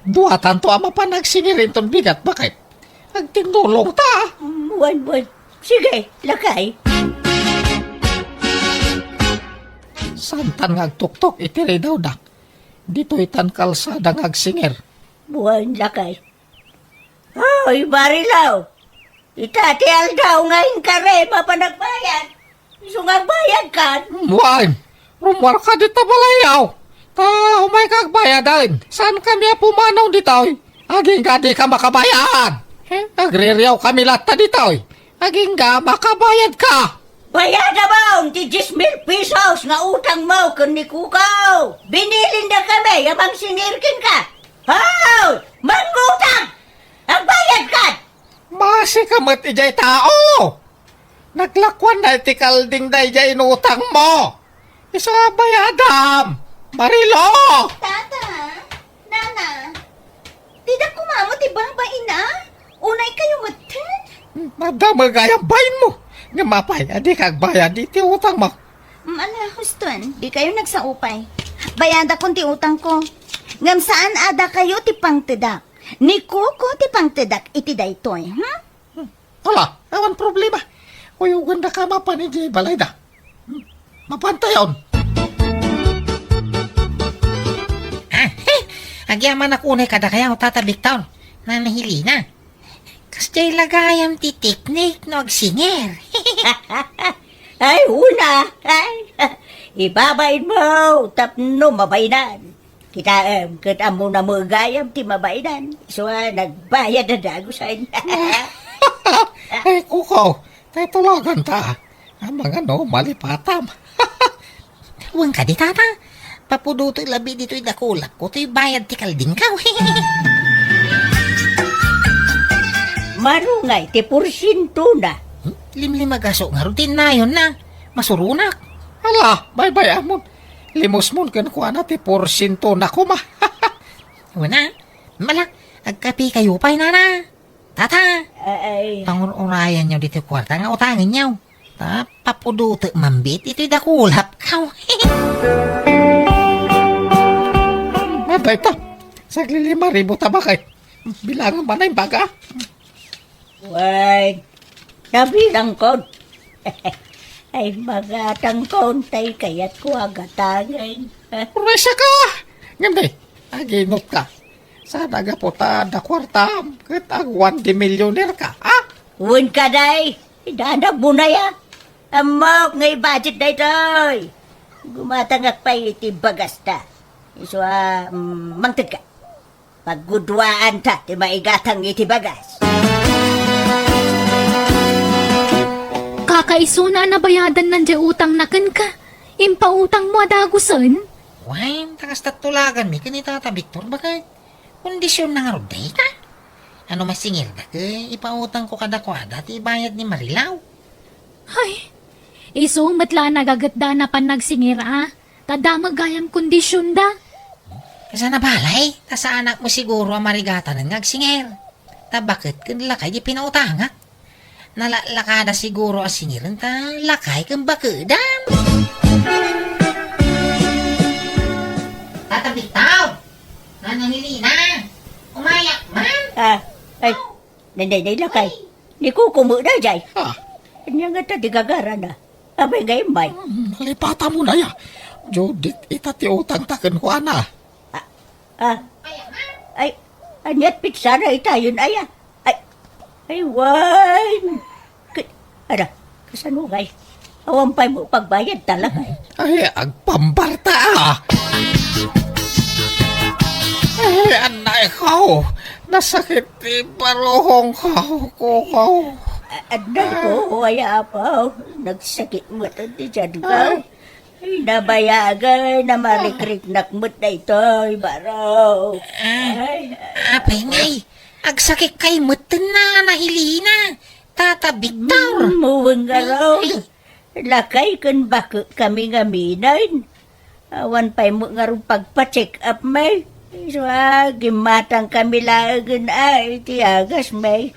Duwatan to ama pa nagsingirin ton bigat. Bakit? Agtinulong ta. Buwan. Sige, lakay. Santan ngagtuktok itiri daw dak. Dito itan kalsada ngagsingir. Buwan, lakay. Hoy, Barilaw. Itatial daw ngayon ka rin, mapanagbayad. Sungang bayad ka. Buwan, rumwar ka dito balayaw. Ta, umay kagbayadin. Saan kami pumanaw dito? Aging ka di ka makabayad. Agririyaw kami lahat dito. Aging ka makabayad ka. Bayad na ba ang 10,000 pesos nga utang mo kun ni Kukaw? Binilin na kami, yamang sinirkin ka. Hoy! Mangutang! Ang bayad ka! Masi kamat ijay tao. Naglakwan na itikalding na ijay inutang mo. Isa bayadam. Marilo! Tata, Nana, tidak kumamot ibabain na? Unay kayo matan? Madama gayang bayin mo. Nga mapay, adi kagbayad iti utang mo. Ala, huston, di kayo nagsaupay. Bayada kong ti utang ko. Ngam saan ada kayo ti pangtedak? Ni Kuko ti pangtedak iti daytoy, ha? Wala, awan problema. Uyugan na ka mapan iti balay da. Mapantayon. Agyaman ako unay kada kaya tatabik taon. Nanahili na. Kasjay lagayam ti teknik no agsinger. Ay, una! Ay, ibabayin mo! Tapno mabaynan. Kita, kita mo na magayam ti mabaynan. So, nagbayad na dago sa inyo. Ay, kuko. Tayo tulagan ta. Ang mga no, malipatam. Huwag ka di tata. Papuduto'y labi dito'y dakulak ko. To'y bayad ti kalding ka. Marungay, ti porsyento na. Limlimagaso nga rutin na yun na. Masurunak. Ala, bye-bye amon. Limos mon kan kuha na ti porsyento na kuma. Wala. Malak. Agkapi kayo pa'y nana. Tata. Ay, Pangunurayan nyo dito kwarta nga utangin nyo. Ta, papuduto mambit. Ito'y dakulap ka. Matay ta. Sagli 5,000 tabakay. Bilangan ba na yung baga? wag. Nabilang ko. Ay, magatang kontay kaya't ko agatangin. Purwesa ka! Ngandi, aginot ka. Sana ga po ta da kwarta. Kat agwan di milyoner ka, ha? Uwan ka day. Idanap mo na ya. Amok ngay budget day toy. Gumatangak pa iti bagas ta. So, mangtid ka. Paggudwaan ta, ti maigatang iti bagas. Kakaisuna na bayadan ng di utang na kan ka. Impautang mo adagusan. Why, takas tatulagan mi kanita ta Victor bakay. Kondisyon na nga roday ka. Ano masingil da kay ipautang ko kada kwada ti bayad ni Marilaw. Ay, isong matla nagagatda na pan nagsingira. Tadamagayang kondisyon da. Kasa na balay, ta sa anak mo siguro ang marigatan ng ngagsingir. Ta bakit kan lakay di pinautangak? Nalalakada siguro ang singiran ta lakay kang bakudan. Tatabitaw! Nananili na! Umayak man! Ay, nanday lakay. Ni ko kumuda jay. Ah, Kanya nga ta, di gagara na. Abay ngayon bay. lipata mo na ya. Judith, itati utang taken ko ana. Ay, anyat pizza na itayon aya. Ay, wine. Ara, kasanugay. Awampay mo pagbayad talaga. Ay, agpambarta ah. Ay, anay ko. Nasakit ti paruhong ko. Aday ko, waya pa. Nagsakit mo ito di dyan ka. Ay, nabayagan na marikriknak mo na ito, baro. Ay, Apay ngay, agsakit kay mutin na nahilina. Tata Victor. muwang nga raw. Lakay kan bako kami nga minayin. Awan pa'y mo nga rin pagpa-check up may. Iswa, gimatang kami lagan ay tiagas may.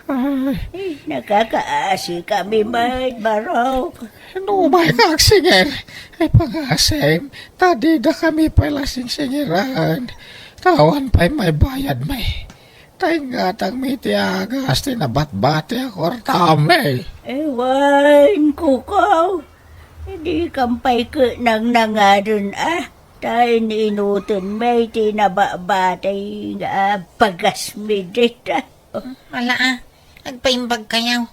Nakakaasi kami may barok. Numay kag singer. Ay pangasim. Tadi da kami pala singiran. Tawan pa'y may bayad may. Taingatang may tiagas. Tinabat-bati ako tame. Ewan ko ko. Hindi kampay ko nang nangadun Tayo niinutin may tinababatay nga pagasmidit Wala agpaimbag kayaw.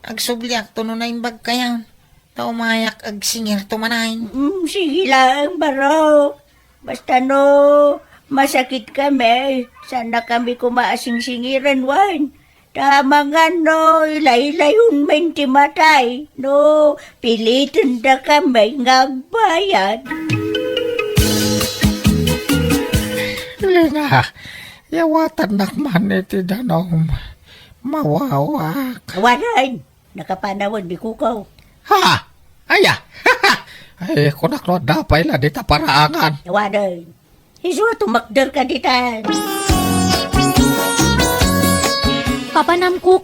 Agsubliak to no na imbag kayaw. Taumayak ag singer tumanayin. Sige lang, barok. Basta no, masakit kami. Sana kami kumaasing-singiran, wan. Tama nga no, ilay-ilayon may matay. No, pilitin na kami ngagbayad. Lina, yawatan nakman iti danom. Mawawak. Waray, nakapanawad di kukaw. Ha? Aya? Ay, kunak no dapay la dita paraangan. Waray, iswa tumakder ka ditan. Papanam ko,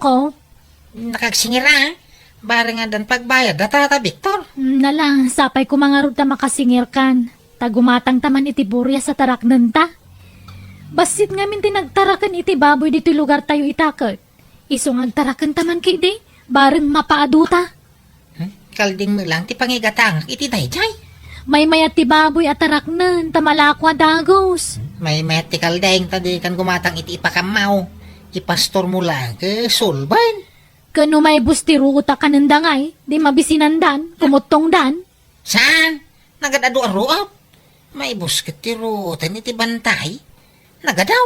Nakagsingira. Barengan dan pagbayad da tata Victor. nala, sapay ko mga ruta makasingir kan. Tagumatang taman iti burya sa taraknan ta. Basit ngamin tinagtarakan iti baboy dito lugar tayo itakot. Isong agtarakan taman kidi, bareng mapaaduta. Kalding mo lang ti pangigatang iti dayjay. May mayat ti baboy at taraknan, tamalakwa dagos. May medical dayang tadi kan gumatang iti ipakamaw. Ipastor mo lang ke sulban. Kano may bustiruta kanandangay, di mabisinandan, kumutongdan. Saan? Nagadado aruap. May busket ti rutan iti bantay. Nagadaw.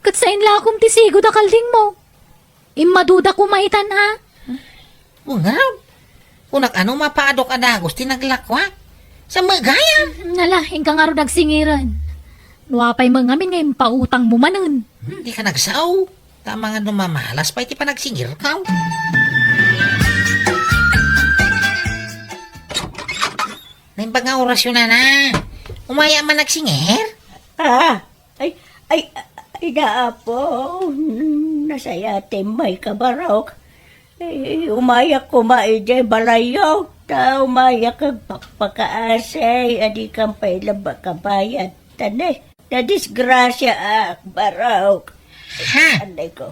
Kat sa inlakom ti sigo da kalding mo. Imaduda kumaitan ha. Ungarab. Unak ano mapaadok adagos ti naglakwak. Sa magayam. Nala, ingkang aro nagsingiran. Nuapay mangamin ngayon pautang mo manan. Di ka nagsaw. Tama nga numamalas pa iti panagsingir ka. Naimbag nga orasyon na. Umaya man nagsingir. Ay, naapo. Nasayate may kabarok. Umayak ko maide balayo. Ta umayak kag pakpakaasay. Adi kang pailaba kabayad. Tane, na disgrasya barok. Ha? Anday ko.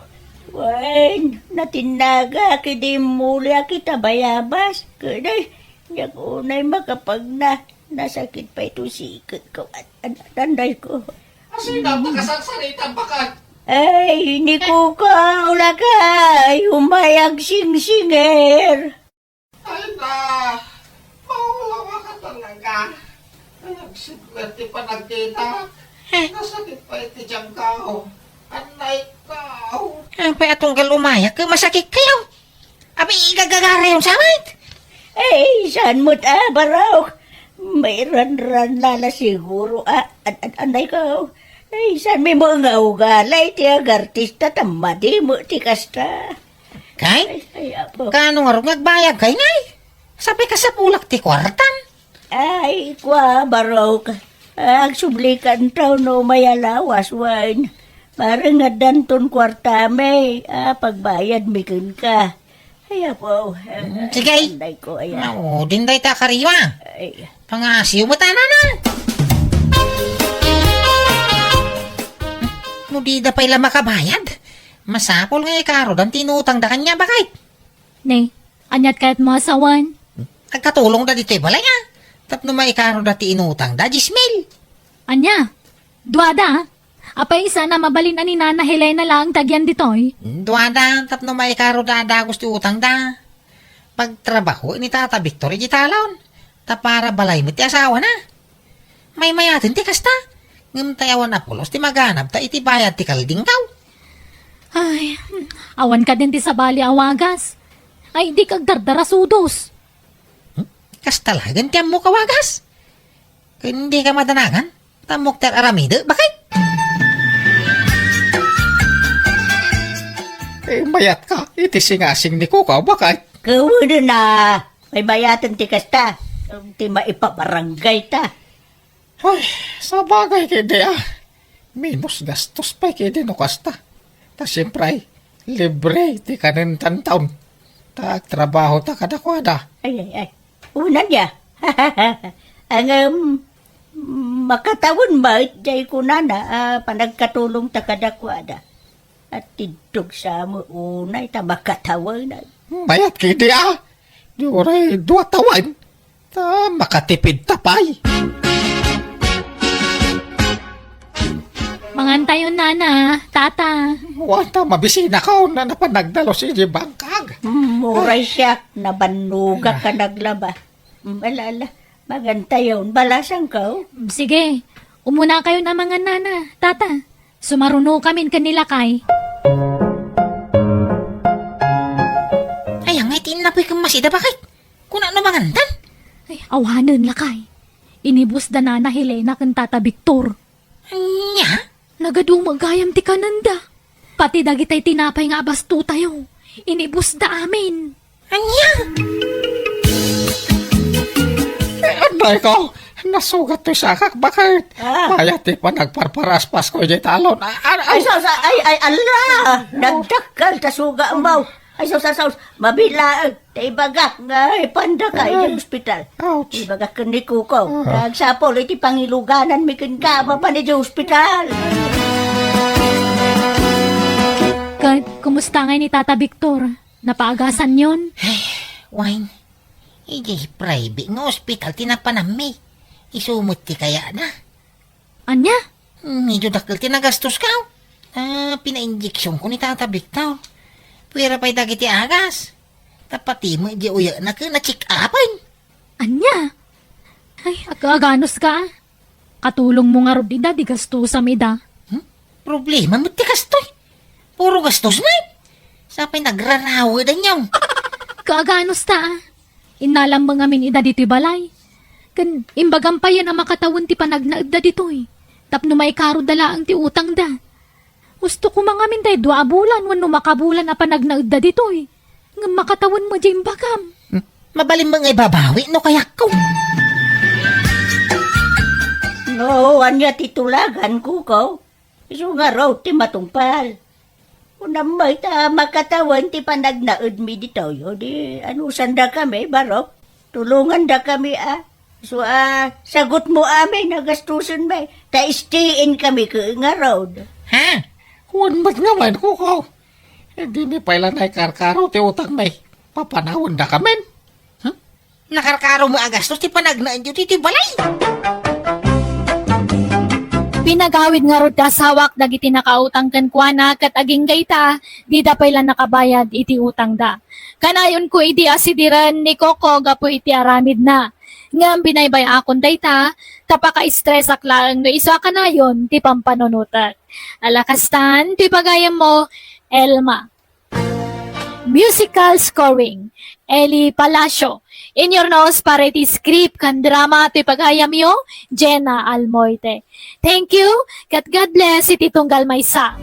Wen, natinaga kidi mulya kita bayabas. Kuday, niyag unay makapag nasakit pa ito sikit ko. Anday ko. Kasi nga makasagsalitan bakat. Ay, hindi ko ka ulagay. Humayag sing-singer. Ay na, mawalawa ka talaga. Nagsiglat ti panagkita. Nasakit pa iti jam kao. Anay kao. Pay atong galumayak ka masakit kayo. Abi igagagara yung samit. Ay, saan mo't barok? May ran-ran lala siguro. Anday ko. Ay, saan may mga ugalay ti agartista tamadi mo ti kasta. Kay? Ay, apo. Kano nga rin nagbayag kay ngay? Sabi ka sa pulak ti kwartan. Ay, kwa, barok. Agsublikan taw no mayalawas, wan. Parang nga danton kwartame. Pagbayad mikin ka. Ay, apo. Sige. Anday ko, ayan. Oo, dinday ta kariwa. Ay, Pangasiw mo tanan na. No di da pa ila makabayad. Masapol nga ikaro dan tinutang da kanya bakit? Ne, anyat kahit mga sawan. Nagkatulong da dito balay nga. Tapno maikaro da ti inutang da jismil. Anya, duada. Apay isa na mabalin ani Nana Helena lang tagyan ditoy. Duwada tapno maikaro da dagos ti utang da. Pagtrabaho ini tata Victor iti talon. Ta para balay mo ti asawa na. May mayatin ti kasta. Ngam tayawan na pulos ti maganap ta iti bayad ti kalding kaw. Ay, awan ka din ti sabali awagas. Ay, di kag dardarasudos. Kasta lagan ti mo kawagas. Kung hindi ka madanagan, tamok ter aramide, bakit? Eh, mayat ka. Iti singasing ni Kukaw bakit? kawin na. May bayatan ti kasta. Ti maipabarangay ta. Ay, sa bagay kindi minus gastos pa kaya din kasta. Ta siyempre, libre ti kanin tantaon. Ta trabaho ta kadakwada. Ay. Una niya. Ang makatawon ba, jay ko na panagkatulong ta kadakwada. At tidog sa mo unay ta makatawon na. Mayat kaya di Diyoray, 2 tawan. Ta makatipid tapay. Mangantayon nana, tata. Wata mabisina ka na napanagdalo si bangkag. Muray siya, nabanuga ka naglaba. Malala, magantayon, balasang ka. Sige, umuna kayo na mga nana, tata. Sumaruno kami kanila kay. Ay, ang itinapoy kang masida bakit? Kung ano mangandan? Ay, awanan lakay. Inibus da nana Helena kan tata Victor. Anya? Nagadumagayam ti kananda. Pati dagitay tinapay nga abasto tayo. Inibus da amin. Anya? Anday ko, nasugat to sa kak, bakit? Mayat pa nagparparaspas ko yung talon. Ay, ala! Nagdakal, tasuga ang baw. Ay, mabila, taibagak, nga, panda ka, yung hospital. Ouch. Ibagak ka ni Kuko. Nagsapol, iti pangiluganan, may kinkama pa ni hospital. Kumusta nga ni tata Victor? Napaagasan yon? Wine. Ijay private nga hospital tinapanami. Isumot ti kaya na. Anya? Medyo dakil tinagastos ka. Pina-injeksyon ko ni Tata Victor. Pwera pa'y dagiti agas. Tapati mo di uya na ka na-check upin. Anya? Ay, agaganos ka. Katulong mo nga rodida, di gasto sa mida. Problema mo ti gastoy. Puro gastos na. Sapay nagrarawa na niyaw. Kaaganos ta. Inalam mo ngamin ida dito'y balay. Kan imbagam pa yan ang makatawon ti panagnaad da dito'y. Tapno may karo dala ang ti utang da. Gusto ko mga min tayo 2 bulan wano makabulan na panagnaad da dito'y. Nga makatawon mo dyan bagam. Mabalim mga ibabawi no kaya ko. No, anya titulagan Kuko. Iso nga raw, ti matungpal. Unang may ta makatawan ti panagnaad mi dito yo. Di ano sanda kami, barok. Tulungan da kami So, sagot mo amin, nagastusin may. Ta-stayin kami ka nga road. Ha? Huwag ba't naman ko. Hindi ni pala na karkaro ti utang may. Papanahon da kamen. Nakarkaro mo agastos ti panagnaan yun ti balay. Pinagawid nga rod da sawak dagiti nakautang kan kuana kat aging gayta, di da pala nakabayad iti utang da. Kanayon ko iti asidiran ni Coco gapo iti aramid na. Nga binaybay akon dayta, tapaka-stress aklaan no isa kanayon ti pampanunutat. Alakastan, ti pagayam mo, Elma. Musical scoring, Eli Palacio. In your nose, para iti script kan drama ti pagayam yo, Jenna Almoite. Thank you, kat God bless iti tunggal maysa.